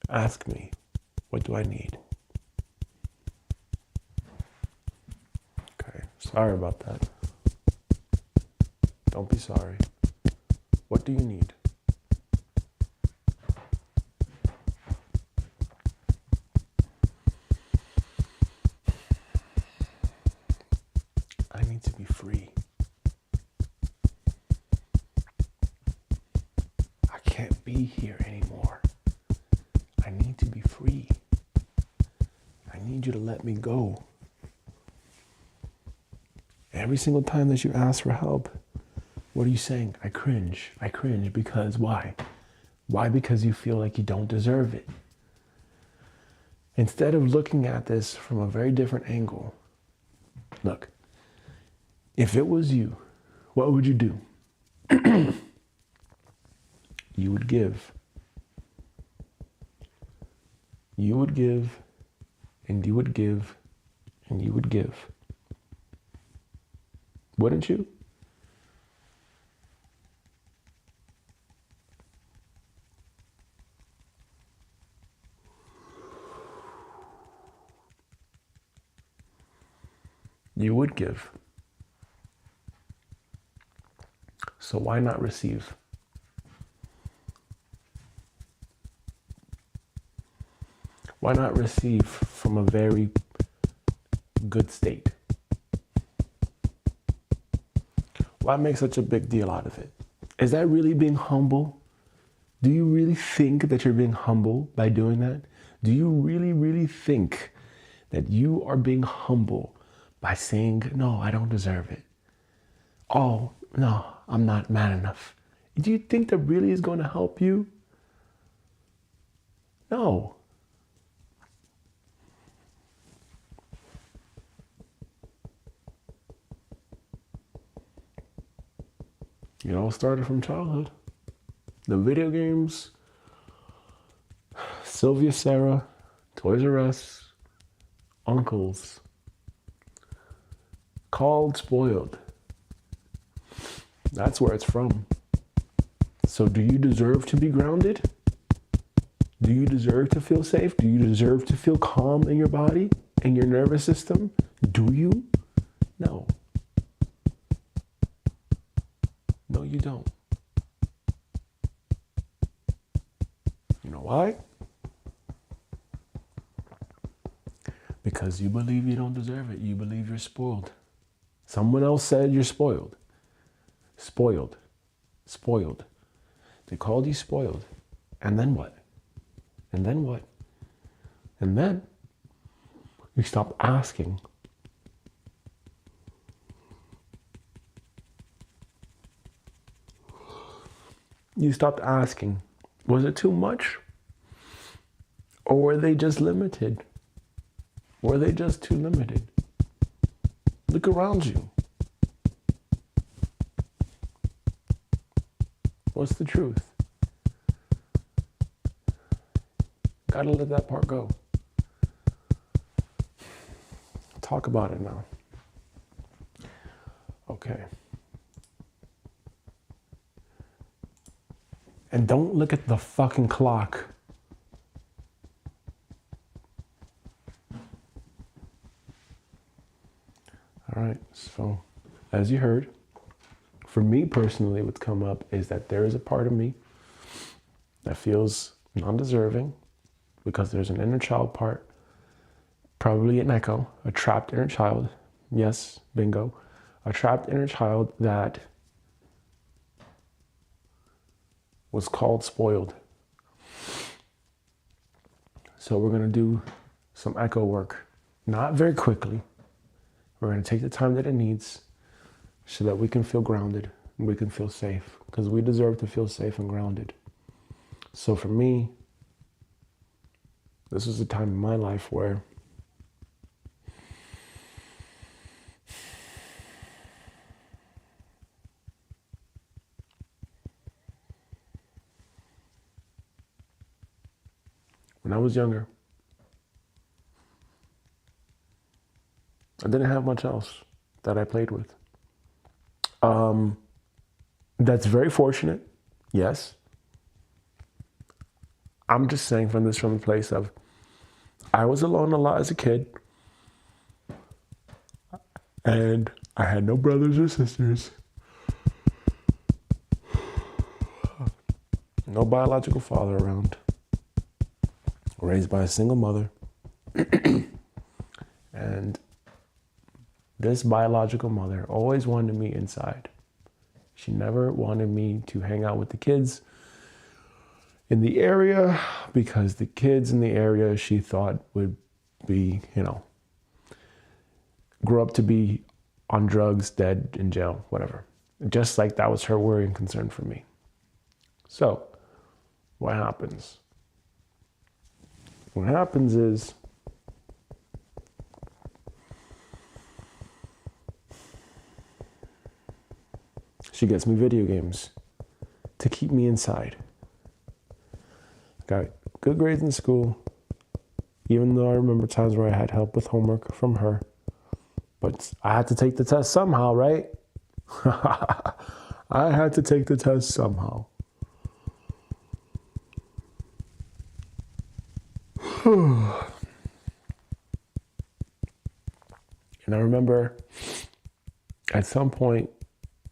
A: Ask me, what do I need? Okay, sorry about that. Don't be sorry. What do you need? I need to be free. I can't be here anymore. I need to be free. I need you to let me go. Every single time that you ask for help, what are you saying? I cringe. I cringe because why? Why? Because you feel like you don't deserve it. Instead of looking at this from a very different angle, look, if it was you, what would you do? You would give. You would give, and you would give, and you would give. Wouldn't you? You would give. So why not receive? Why not receive from a very good state? Why make such a big deal out of it? Is that really being humble? Do you really think that you're being humble by doing that? Do you really, really think that you are being humble by saying, no, I don't deserve it? Oh, no, I'm not man enough. Do you think that really is going to help you? No. It all started from childhood. The video games, Sylvia, Sarah, Toys R Us, uncles, called spoiled. That's where it's from. So do you deserve to be grounded? Do you deserve to feel safe? Do you deserve to feel calm in your body and your nervous system? Do you? No. No, you don't. You know why? Because you believe you don't deserve it. You believe you're spoiled. Someone else said you're spoiled. Spoiled. Spoiled. They called you spoiled. And then what? And then what? And then you stop asking. You stopped asking. Was it too much? Or were they just limited? Were they just too limited? Look around you. What's the truth? Gotta let that part go. Talk about it now. Okay. And don't look at the fucking clock All right, so as you heard, for me personally, what's come up is that there is a part of me that feels non-deserving because there's an inner child part, probably an echo, a trapped inner child. Yes, bingo. A trapped inner child that was called spoiled. So we're going to do some echo work, not very quickly. We're going to take the time that it needs so that we can feel grounded and we can feel safe, because we deserve to feel safe and grounded. So for me, this is a time in my life where when I was younger, I didn't have much else that I played with. That's very fortunate, yes. I'm just saying from the place of, I was alone a lot as a kid, and I had no brothers or sisters, no biological father around, raised by a single mother. And this biological mother always wanted me inside. She never wanted me to hang out with the kids in the area, because the kids in the area she thought would be, grow up to be on drugs, dead, in jail, whatever. Just like that was her worry and concern for me. So what happens? What happens is she gets me video games to keep me inside. Got good grades in school, even though I remember times where I had help with homework from her. But I had to take the test somehow, right? I had to take the test somehow. And I remember at some point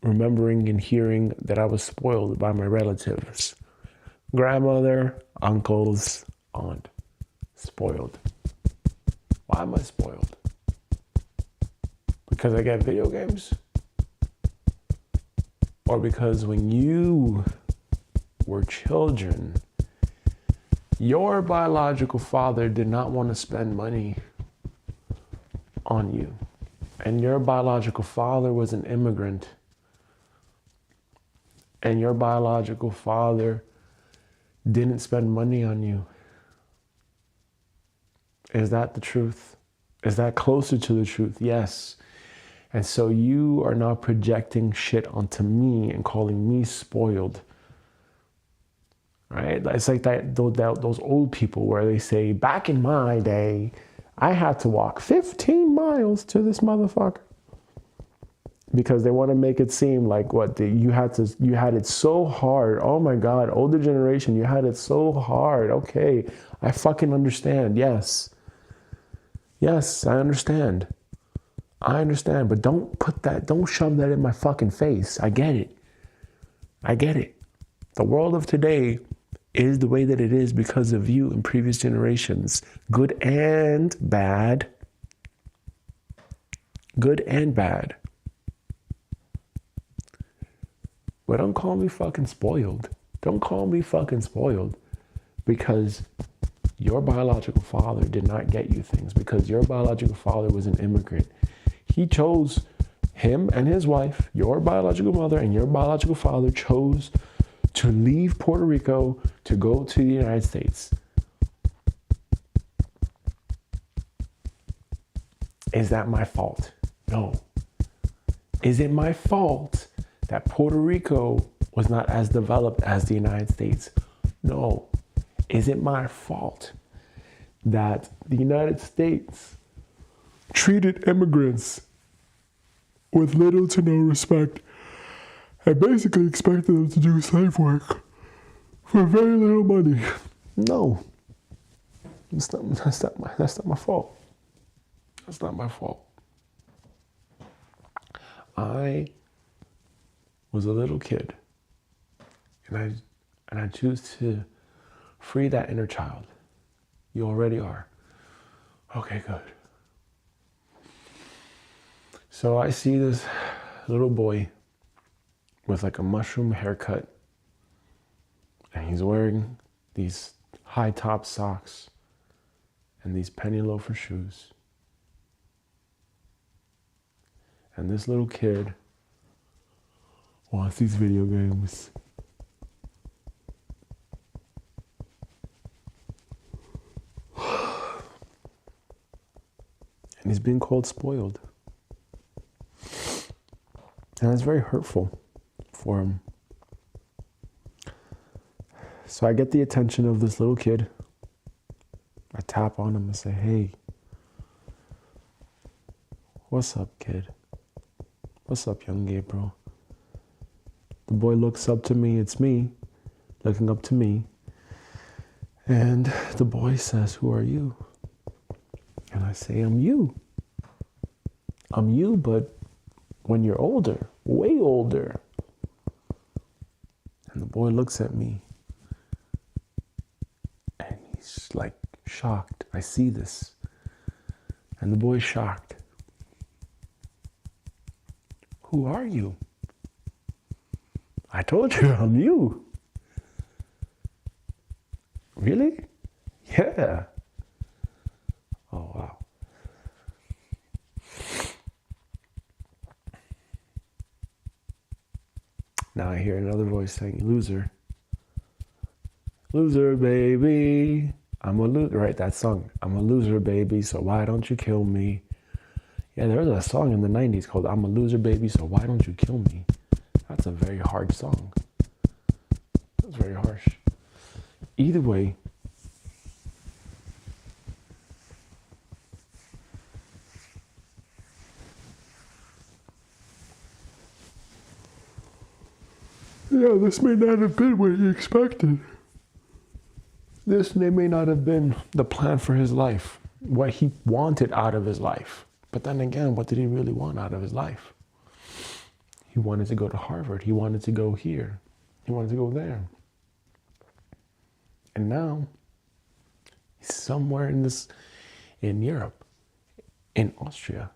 A: remembering and hearing that I was spoiled by my relatives. Grandmother, uncles, aunt. Spoiled. Why am I spoiled? Because I get video games? Or because when you were children, your biological father did not want to spend money on you. And your biological father was an immigrant. And your biological father didn't spend money on you. Is that the truth? Is that closer to the truth? Yes. And so you are now projecting shit onto me and calling me spoiled. Right? It's like those old people where they say, back in my day, I had to walk 15 miles to this motherfucker. Because they want to make it seem like you had it so hard. Oh my God, older generation, you had it so hard. Okay, I fucking understand. Yes, I understand. But don't shove that in my fucking face. I get it. The world of today is the way that it is because of you and previous generations. Good and bad. But don't call me fucking spoiled. Because your biological father did not get you things, because your biological father was an immigrant. He chose, him and his wife, your biological mother and your biological father chose to leave Puerto Rico to go to the United States. Is that my fault? No. Is it my fault that Puerto Rico was not as developed as the United States? No. Is it my fault that the United States treated immigrants with little to no respect and basically expected them to do slave work for very little money? No. That's not my fault. That's not my fault. I was a little kid, and I choose to free that inner child. You already are. Okay, good. So I see this little boy with like a mushroom haircut, and he's wearing these high top socks and these penny loafer shoes. And this little kid wants these video games. And he's being called spoiled. And it's very hurtful for him. So I get the attention of this little kid. I tap on him and say, hey, what's up, kid? What's up, young Gabriel? The boy looks up to me. It's me looking up to me. And the boy says, who are you? And I say, I'm you. I'm you, but when you're older, way older. And the boy looks at me. And he's like shocked. I see this. And the boy's shocked. Who are you? I told you I'm you. Really? Yeah. Oh, wow. Now I hear another voice saying, loser. Loser, baby. I'm a loser. Right, that song. I'm a loser, baby, so why don't you kill me? Yeah, there was a song in the 90s called I'm a loser, baby, so why don't you kill me? That's a very hard song. That's very harsh. Either way, yeah, this may not have been what he expected. This may not have been the plan for his life, what he wanted out of his life. But then again, what did he really want out of his life? He wanted to go to Harvard. He wanted to go here. He wanted to go there. And now, he's somewhere in Europe, in Austria.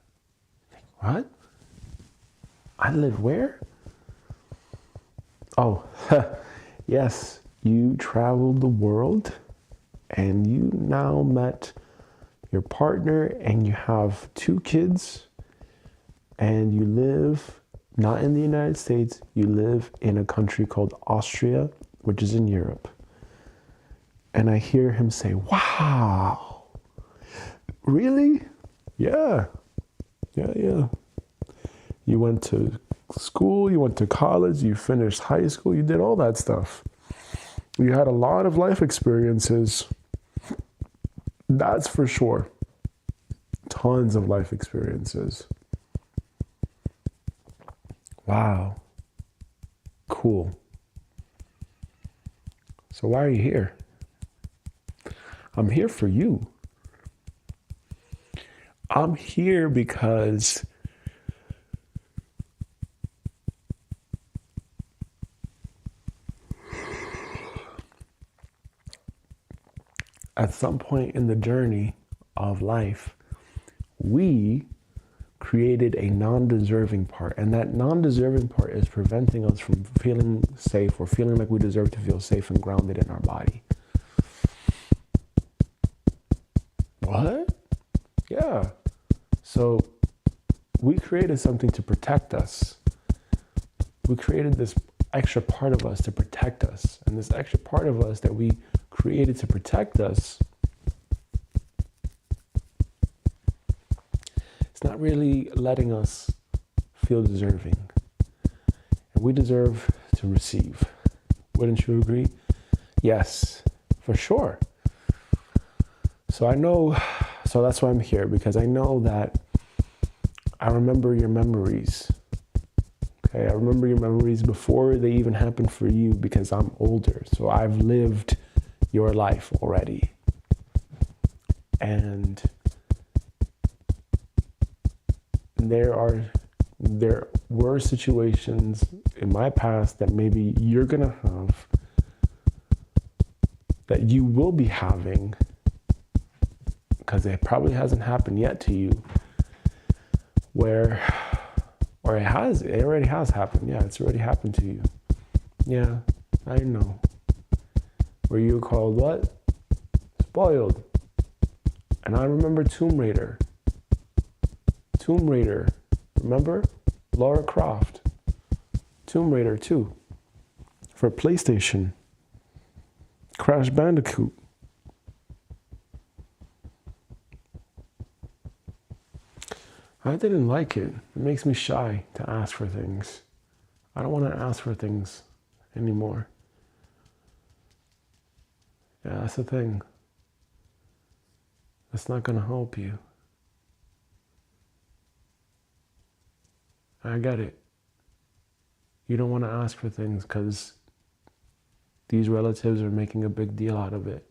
A: What? I live where? Oh, yes, you traveled the world and you now met your partner and you have 2 kids and you live not in the United States, you live in a country called Austria, which is in Europe. And I hear him say, wow, really? Yeah. You went to school, you went to college, you finished high school, you did all that stuff. You had a lot of life experiences. That's for sure. Tons of life experiences. Wow. Cool. So why are you here? I'm here for you. I'm here because at some point in the journey of life, we created a non-deserving part. And that non-deserving part is preventing us from feeling safe or feeling like we deserve to feel safe and grounded in our body. What? Yeah. So we created something to protect us. We created this extra part of us to protect us. And this extra part of us that we created to protect us, it's not really letting us feel deserving. And we deserve to receive. Wouldn't you agree? Yes, for sure. So that's why I'm here, because I know that I remember your memories. Okay, I remember your memories before they even happened for you, because I'm older. So I've lived your life already. And there are there were situations in my past that maybe you're going to have, that you will be having, because it probably hasn't happened yet to you, where, or it already has happened. Yeah, it's already happened to you. Yeah, I know. Where you were called what? Spoiled. And I remember Tomb Raider. Remember? Lara Croft. Tomb Raider 2. For PlayStation. Crash Bandicoot. I didn't like it. It makes me shy to ask for things. I don't want to ask for things anymore. Yeah, that's the thing. That's not going to help you. I get it. You don't want to ask for things because these relatives are making a big deal out of it.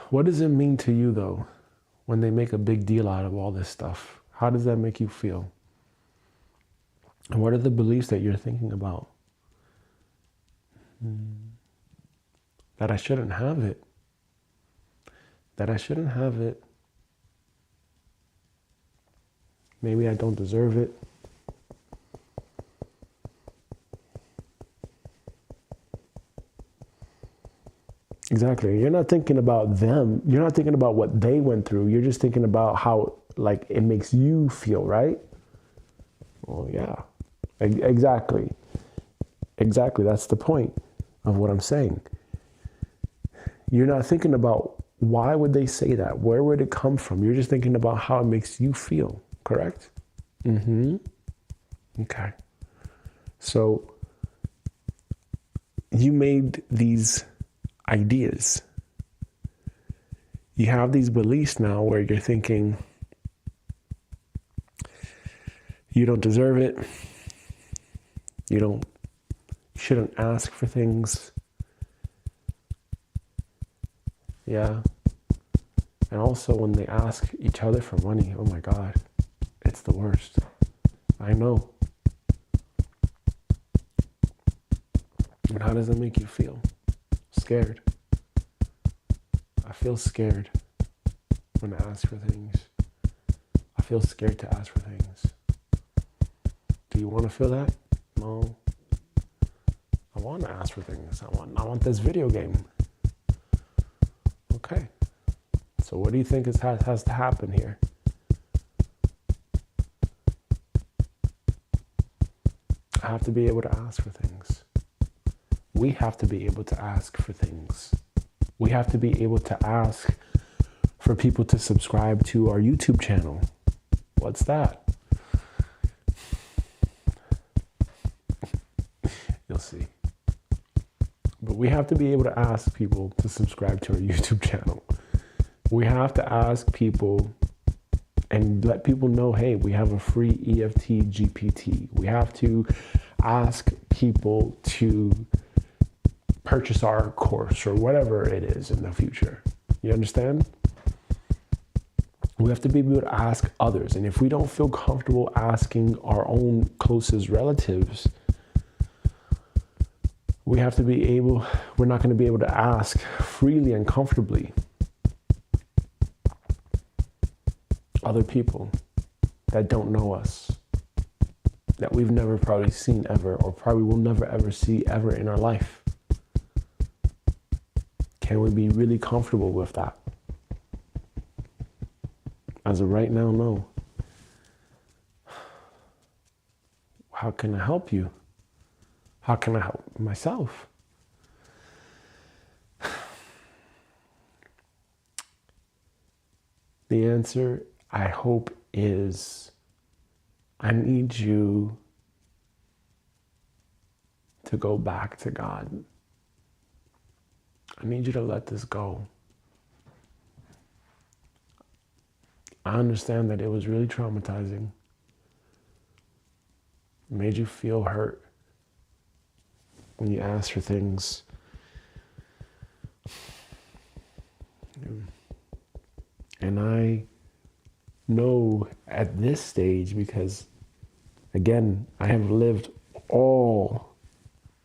A: What does it mean to you, though, when they make a big deal out of all this stuff? How does that make you feel? And what are the beliefs that you're thinking about? That I shouldn't have it. That I shouldn't have it. Maybe I don't deserve it. Exactly. You're not thinking about them. You're not thinking about what they went through. You're just thinking about how, like, it makes you feel, right? Well, yeah. Exactly. Exactly. That's the point of what I'm saying. You're not thinking about why would they say that? Where would it come from? You're just thinking about how it makes you feel, correct? Okay. So you made these ideas. You have these beliefs now where you're thinking you don't deserve it. You shouldn't ask for things. Yeah. And also when they ask each other for money, oh my God, it's the worst. I know. And how does it make you feel? Scared. I feel scared when I ask for things. I feel scared to ask for things. Do you want to feel that? No. I want to ask for things. I want this video game. Okay. So what do you think has to happen here? I have to be able to ask for things. We have to be able to ask for things. We have to be able to ask for people to subscribe to our YouTube channel. What's that? You'll see. But we have to be able to ask people to subscribe to our YouTube channel. We have to ask people and let people know, hey, we have a free EFT GPT. We have to ask people to purchase our course or whatever it is in the future. You understand? We have to be able to ask others. And if we don't feel comfortable asking our own closest relatives, we're not going to be able to ask freely and comfortably other people that don't know us, that we've never probably seen ever, or probably will never ever see ever in our life. Can we be really comfortable with that? As of right now, no. How can I help you? How can I help myself? The answer, I hope, is I need you to go back to God. I need you to let this go. I understand that it was really traumatizing. It made you feel hurt when you asked for things. And I know at this stage, because again, I have lived all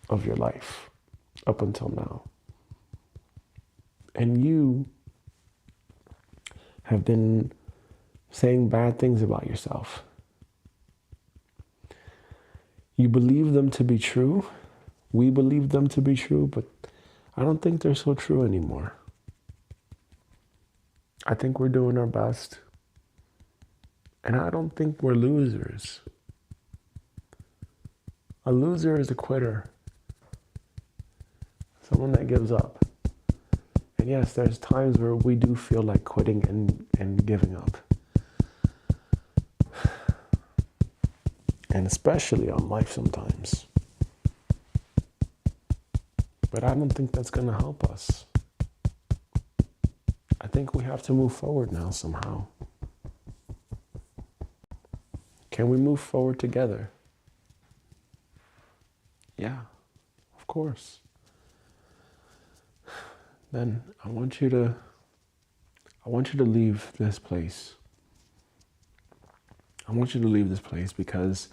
A: of your life up until now. And you have been saying bad things about yourself. You believe them to be true. We believe them to be true, but I don't think they're so true anymore. I think we're doing our best. And I don't think we're losers. A loser is a quitter. Someone that gives up. And yes, there's times where we do feel like quitting and giving up. And especially on life sometimes. But I don't think that's going to help us. I think we have to move forward now somehow. Can we move forward together? Yeah, of course. Then I want you to leave this place. I want you to leave this place because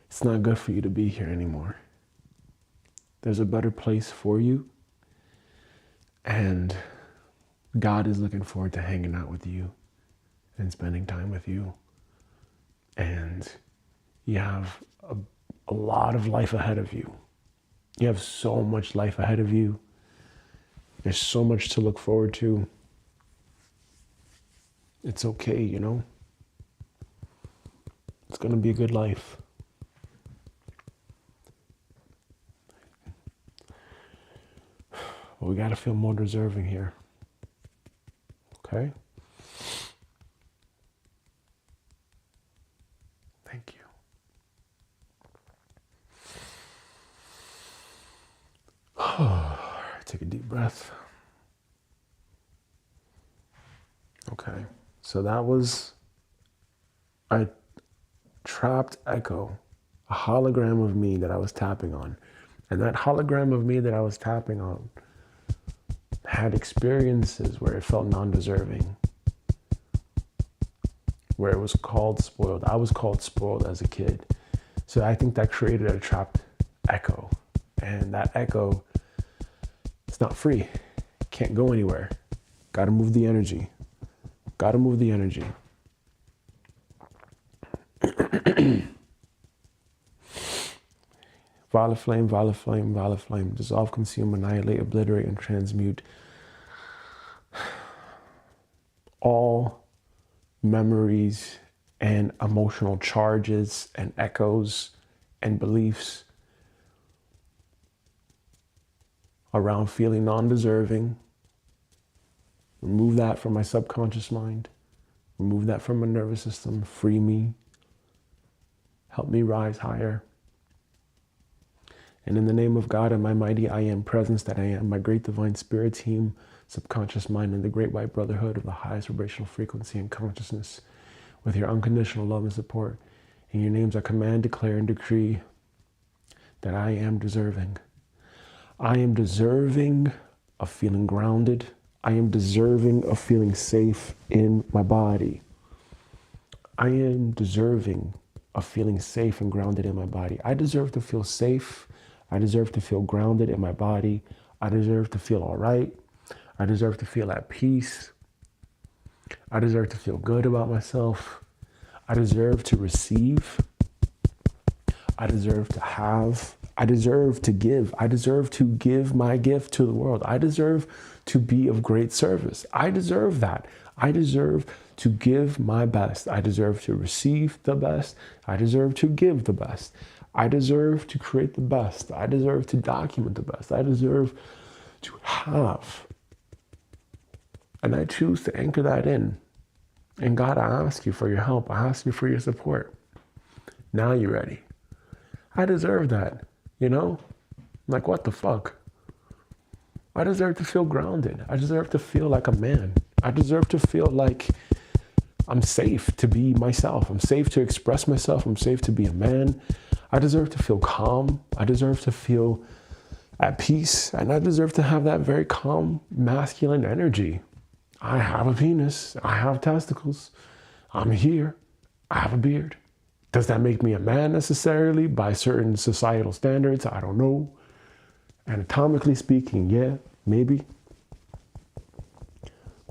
A: it's not good for you to be here anymore. There's a better place for you. And God is looking forward to hanging out with you and spending time with you. And you have a lot of life ahead of you. You have so much life ahead of you. There's so much to look forward to. It's okay, you know? It's going to be a good life. But we got to feel more deserving here. Okay? Thank you. Take a deep breath. Okay. So that was a trapped echo, a hologram of me that I was tapping on. And that hologram of me that I was tapping on had experiences where it felt non-deserving, where it was called spoiled. I was called spoiled as a kid. So I think that created a trapped echo. And that echo, it's not free. Can't go anywhere. Got to move the energy. Got to move the energy. Violet flame, violet flame, violet flame. Dissolve, consume, annihilate, obliterate, and transmute all memories and emotional charges and echoes and beliefs around feeling non-deserving. Remove that from my subconscious mind. Remove that from my nervous system. Free me. Help me rise higher. And in the name of God and my mighty I am presence that I am, my great divine spirit team, subconscious mind, and the great white brotherhood of the highest vibrational frequency and consciousness, with your unconditional love and support, in your names I command, declare, and decree that I am deserving. I am deserving of feeling grounded. I am deserving of feeling safe in my body. I am deserving of feeling safe and grounded in my body. I deserve to feel safe. I deserve to feel grounded in my body. I deserve to feel all right. I deserve to feel at peace. I deserve to feel good about myself. I deserve to receive. I deserve to have. I deserve to give. I deserve to give my gift to the world. I deserve to be of great service. I deserve that. I deserve to give my best. I deserve to receive the best. I deserve to give the best. I deserve to create the best. I deserve to document the best. I deserve to have. And I choose to anchor that in. And God, I ask you for your help. I ask you for your support. Now you're ready. I deserve that, you know? Like, what the fuck? I deserve to feel grounded. I deserve to feel like a man. I deserve to feel like I'm safe to be myself. I'm safe to express myself. I'm safe to be a man. I deserve to feel calm. I deserve to feel at peace. And I deserve to have that very calm, masculine energy. I have a penis. I have testicles. I'm here. I have a beard. Does that make me a man necessarily by certain societal standards? I don't know. Anatomically speaking, yeah, maybe.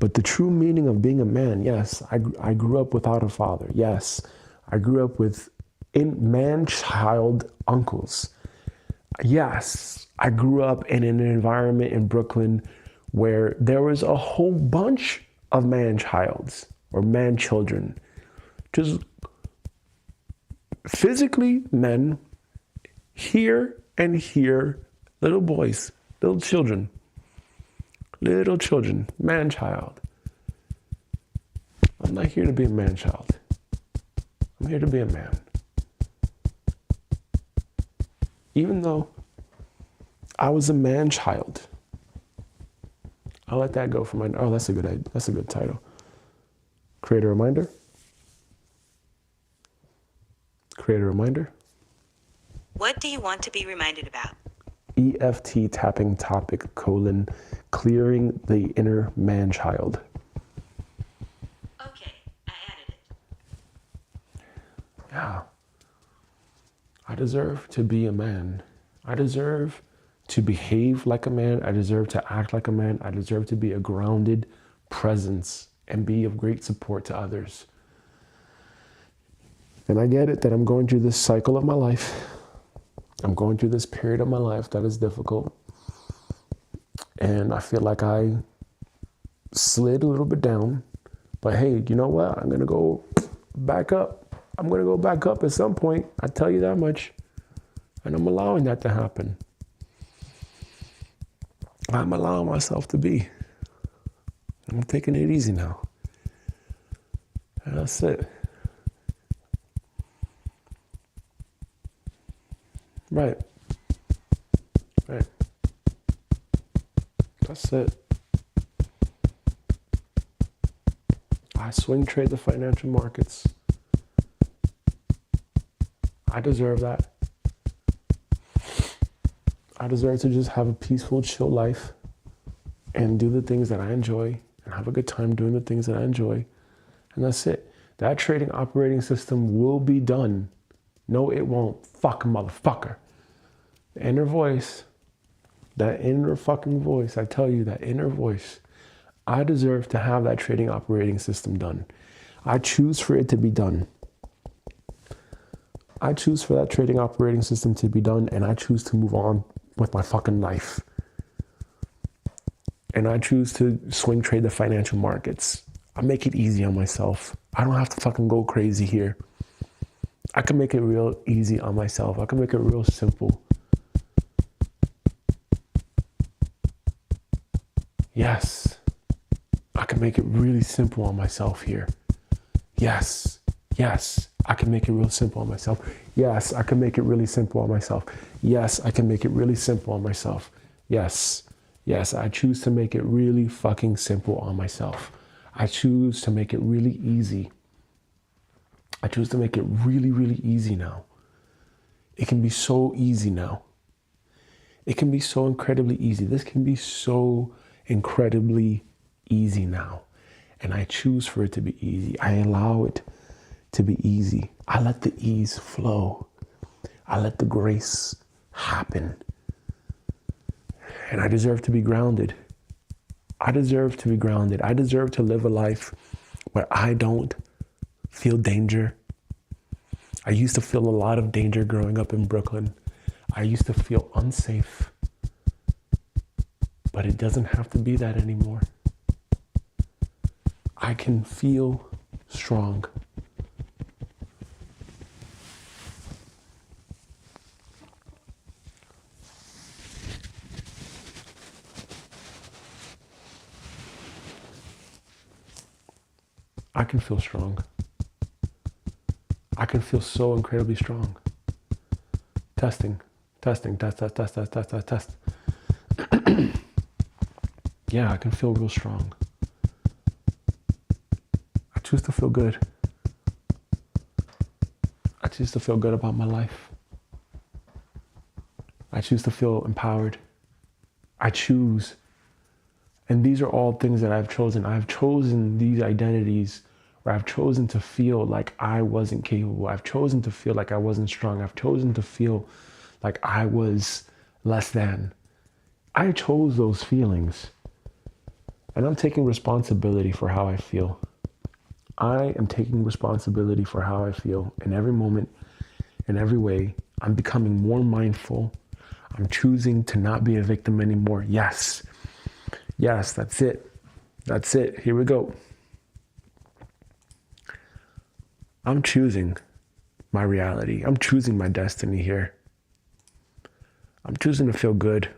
A: But the true meaning of being a man, yes, I grew up without a father. Yes, I grew up with man-child uncles. Yes, I grew up in an environment in Brooklyn where there was a whole bunch of man-childs or man-children. Just physically men, here and here, little boys, little children, man-child. I'm not here to be a man-child. I'm here to be a man. Even though I was a man-child, I'll let that go for my, oh, that's a good title. Create a reminder. Create a reminder.
B: What do you want to be reminded about?
A: EFT tapping topic, clearing the inner man-child.
B: Okay, I added it.
A: Yeah. I deserve to be a man. I deserve to behave like a man. I deserve to act like a man. I deserve to be a grounded presence and be of great support to others. And I get it that I'm going through this cycle of my life. I'm going through this period of my life that is difficult. And I feel like I slid a little bit down. But hey, you know what? I'm going to go back up. I'm going to go back up at some point. I tell you that much. And I'm allowing that to happen. I'm allowing myself to be. I'm taking it easy now. And that's it. Right. Right. That's it. I swing trade the financial markets. I deserve that. I deserve to just have a peaceful, chill life and do the things that I enjoy and have a good time doing the things that I enjoy. And that's it. That trading operating system will be done. No, it won't. Fuck, motherfucker. The inner voice, that inner fucking voice, I tell you, that inner voice, I deserve to have that trading operating system done. I choose for it to be done. I choose for that trading operating system to be done, and I choose to move on with my fucking life. And I choose to swing trade the financial markets. I make it easy on myself. I don't have to fucking go crazy here. I can make it real easy on myself. I can make it real simple. Yes, I can make it really simple on myself here. Yes, I can make it real simple on myself. Yes, I can make it really simple on myself. Yes, I can make it really simple on myself. Yes, I choose to make it really fucking simple on myself. I choose to make it really easy. I choose to make it really, really easy now. It can be so easy now. It can be so incredibly easy. This can be so incredibly easy now. And I choose for it to be easy. I allow it to be easy. I let the ease flow. I let the grace happen. And I deserve to be grounded. I deserve to be grounded. I deserve to live a life where I don't feel danger. I used to feel a lot of danger growing up in Brooklyn. I used to feel unsafe. But it doesn't have to be that anymore. I can feel strong. I can feel strong. I can feel so incredibly strong. Testing, test. Yeah, I can feel real strong. I choose to feel good. I choose to feel good about my life. I choose to feel empowered. I choose. And these are all things that I've chosen. I've chosen these identities where I've chosen to feel like I wasn't capable. I've chosen to feel like I wasn't strong. I've chosen to feel like I was less than. I chose those feelings. And I'm taking responsibility for how I feel. I am taking responsibility for how I feel in every moment, in every way. I'm becoming more mindful. I'm choosing to not be a victim anymore. Yes. Yes, that's it. That's it. Here we go. I'm choosing my reality. I'm choosing my destiny here. I'm choosing to feel good.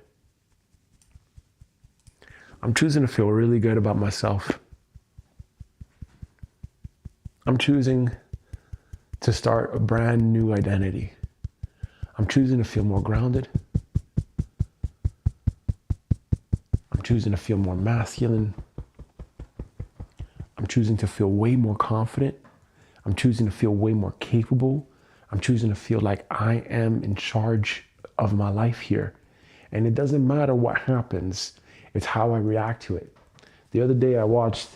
A: I'm choosing to feel really good about myself. I'm choosing to start a brand new identity. I'm choosing to feel more grounded. I'm choosing to feel more masculine. I'm choosing to feel way more confident. I'm choosing to feel way more capable. I'm choosing to feel like I am in charge of my life here. And it doesn't matter what happens, it's how I react to it. The other day I watched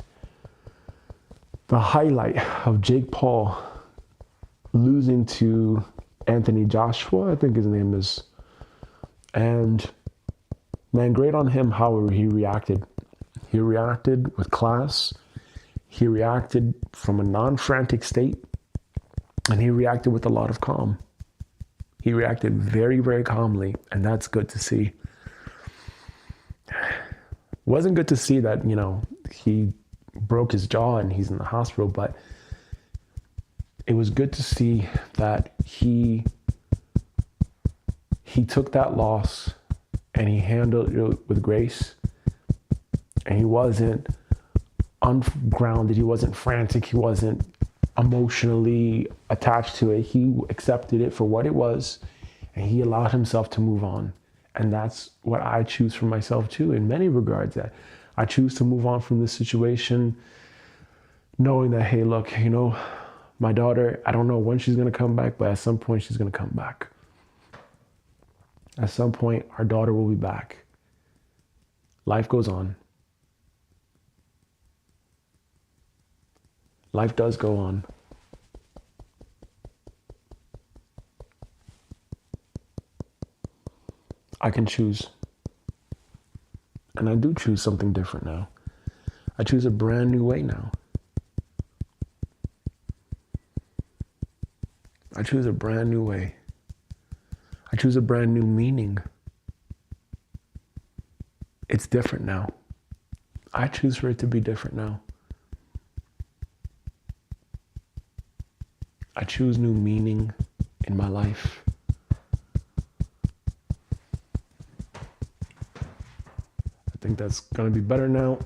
A: the highlight of Jake Paul losing to Anthony Joshua, I think his name is. And man, great on him how he reacted. He reacted with class. He reacted from a non-frantic state, and he reacted with a lot of calm. He reacted very, very calmly, and that's good to see. Wasn't good to see that, he broke his jaw and he's in the hospital, but it was good to see that he took that loss and he handled it with grace, and he wasn't ungrounded, he wasn't frantic, he wasn't emotionally attached to it. He accepted it for what it was, and he allowed himself to move on. And that's what I choose for myself too, in many regards. That I choose to move on from this situation, knowing that, hey, look, my daughter, I don't know when she's going to come back, but at some point she's going to come back. At some point, our daughter will be back. Life goes on. Life does go on. I can choose. And I do choose something different now. I choose a brand new way now. I choose a brand new way. I choose a brand new meaning. It's different now. I choose for it to be different now. I choose new meaning in my life. I think that's going to be better now.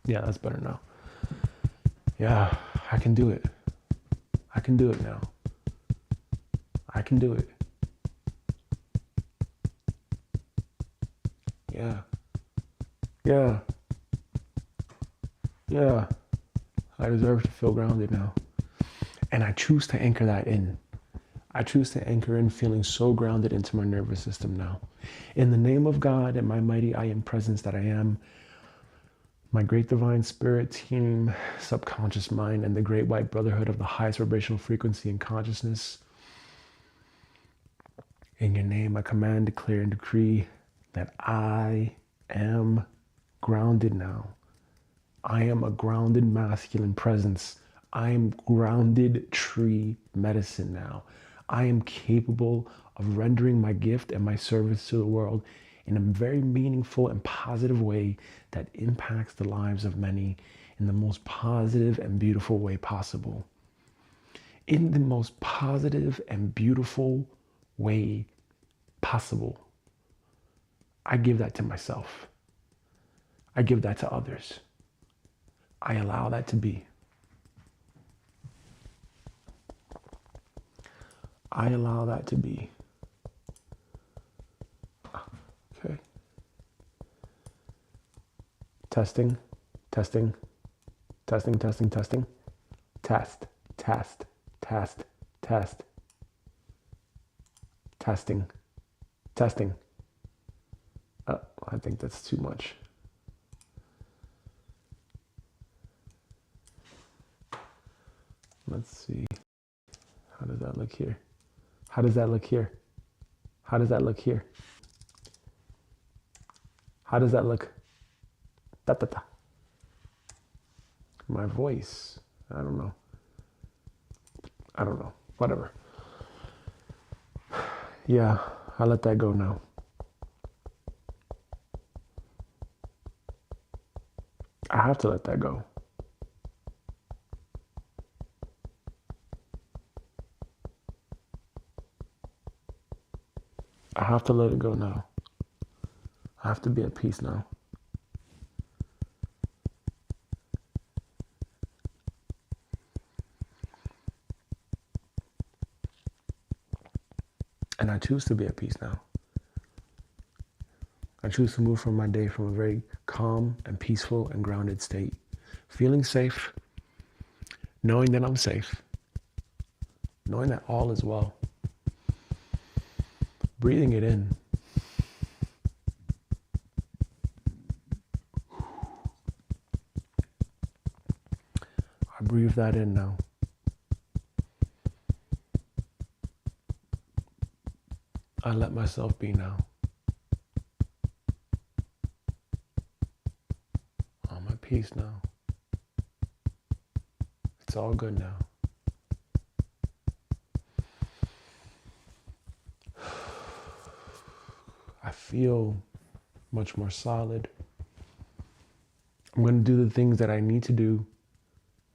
A: Yeah, that's better now. Yeah, I can do it. I can do it now. I can do it. Yeah. Yeah. Yeah. I deserve to feel grounded now. And I choose to anchor that in. I choose to anchor in feeling so grounded into my nervous system now. In the name of God and my mighty I am presence that I am, my great divine spirit team, subconscious mind, and the great white brotherhood of the highest vibrational frequency and consciousness, in your name I command, declare, and decree that I am grounded now. I am a grounded masculine presence. I am grounded tree medicine now. I am capable of rendering my gift and my service to the world in a very meaningful and positive way that impacts the lives of many in the most positive and beautiful way possible. In the most positive and beautiful way possible. I give that to myself. I give that to others. I allow that to be. I allow that to be. Okay. Testing, testing, testing, testing, testing. Test, test, test, test. Testing, testing. I think that's too much. Let's see. How does that look here? How does that look here? How does that look here? How does that look? Da, da, da. My voice. I don't know. Whatever. Yeah, I let that go now. I have to let that go. I have to let it go now. I have to be at peace now. And I choose to be at peace now. I choose to move from my day from a very calm and peaceful and grounded state. Feeling safe, knowing that I'm safe, knowing that all is well. Breathing it in. I breathe that in now. I let myself be now. I'm at peace now. It's all good now. I feel much more solid. I'm going to do the things that I need to do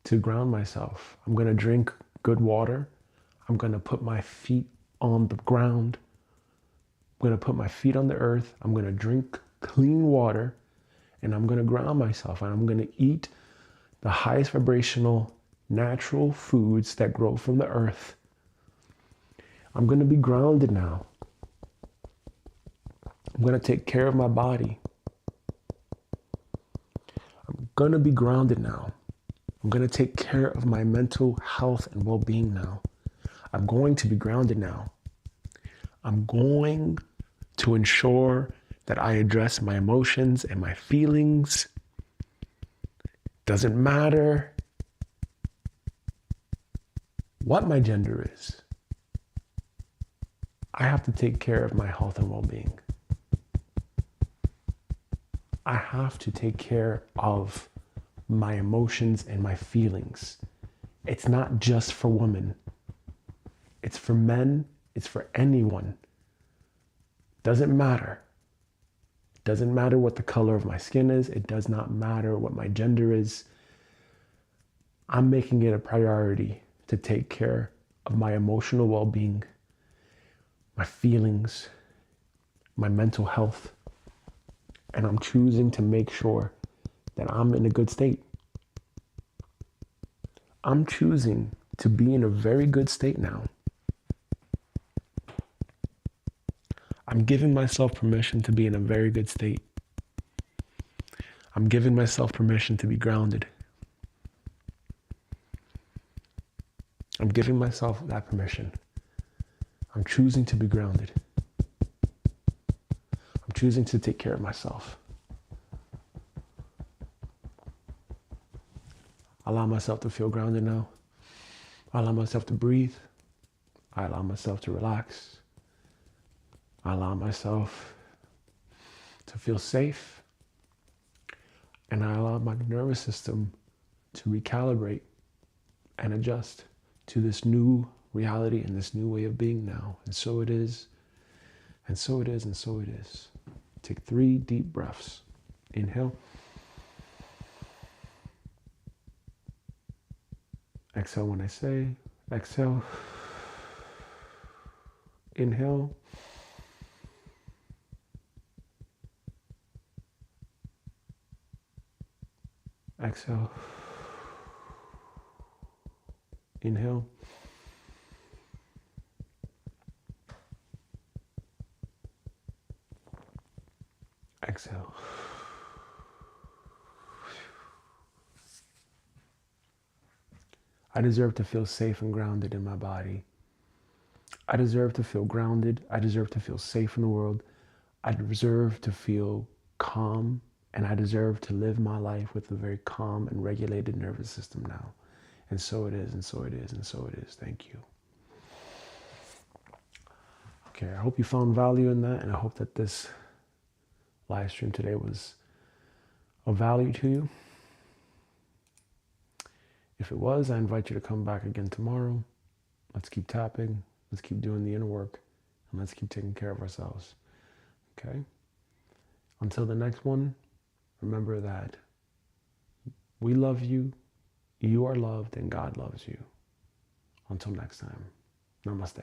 A: to ground myself. I'm going to drink good water. I'm going to put my feet on the ground. I'm going to put my feet on the earth. I'm going to drink clean water, and I'm going to ground myself, and I'm going to eat the highest vibrational natural foods that grow from the earth. I'm going to be grounded now. I'm going to take care of my body. I'm going to be grounded now. I'm going to take care of my mental health and well-being now. I'm going to be grounded now. I'm going to ensure that I address my emotions and my feelings. Doesn't matter what my gender is. I have to take care of my health and well-being. I have to take care of my emotions and my feelings. It's not just for women. It's for men. It's for anyone. Doesn't matter. Doesn't matter what the color of my skin is. It does not matter what my gender is. I'm making it a priority to take care of my emotional well-being, my feelings, my mental health. And I'm choosing to make sure that I'm in a good state. I'm choosing to be in a very good state now. I'm giving myself permission to be in a very good state. I'm giving myself permission to be grounded. I'm giving myself that permission. I'm choosing to be grounded. I'm choosing to take care of myself. I allow myself to feel grounded now. I allow myself to breathe. I allow myself to relax. I allow myself to feel safe. And I allow my nervous system to recalibrate and adjust to this new reality and this new way of being now. And so it is, and so it is, and so it is. Take 3 deep breaths. Inhale. Exhale when I say. Exhale. Inhale. Exhale. Inhale. Exhale. I deserve to feel safe and grounded in my body. I deserve to feel grounded. I deserve to feel safe in the world. I deserve to feel calm, and I deserve to live my life with a very calm and regulated nervous system now. And so it is, and so it is, and so it is. Thank you. Okay, I hope you found value in that, and I hope that this live stream today was of value to you. If it was, I invite you to come back again tomorrow. Let's keep tapping. Let's keep doing the inner work. And let's keep taking care of ourselves. Okay? Until the next one, remember that we love you, you are loved, and God loves you. Until next time, namaste.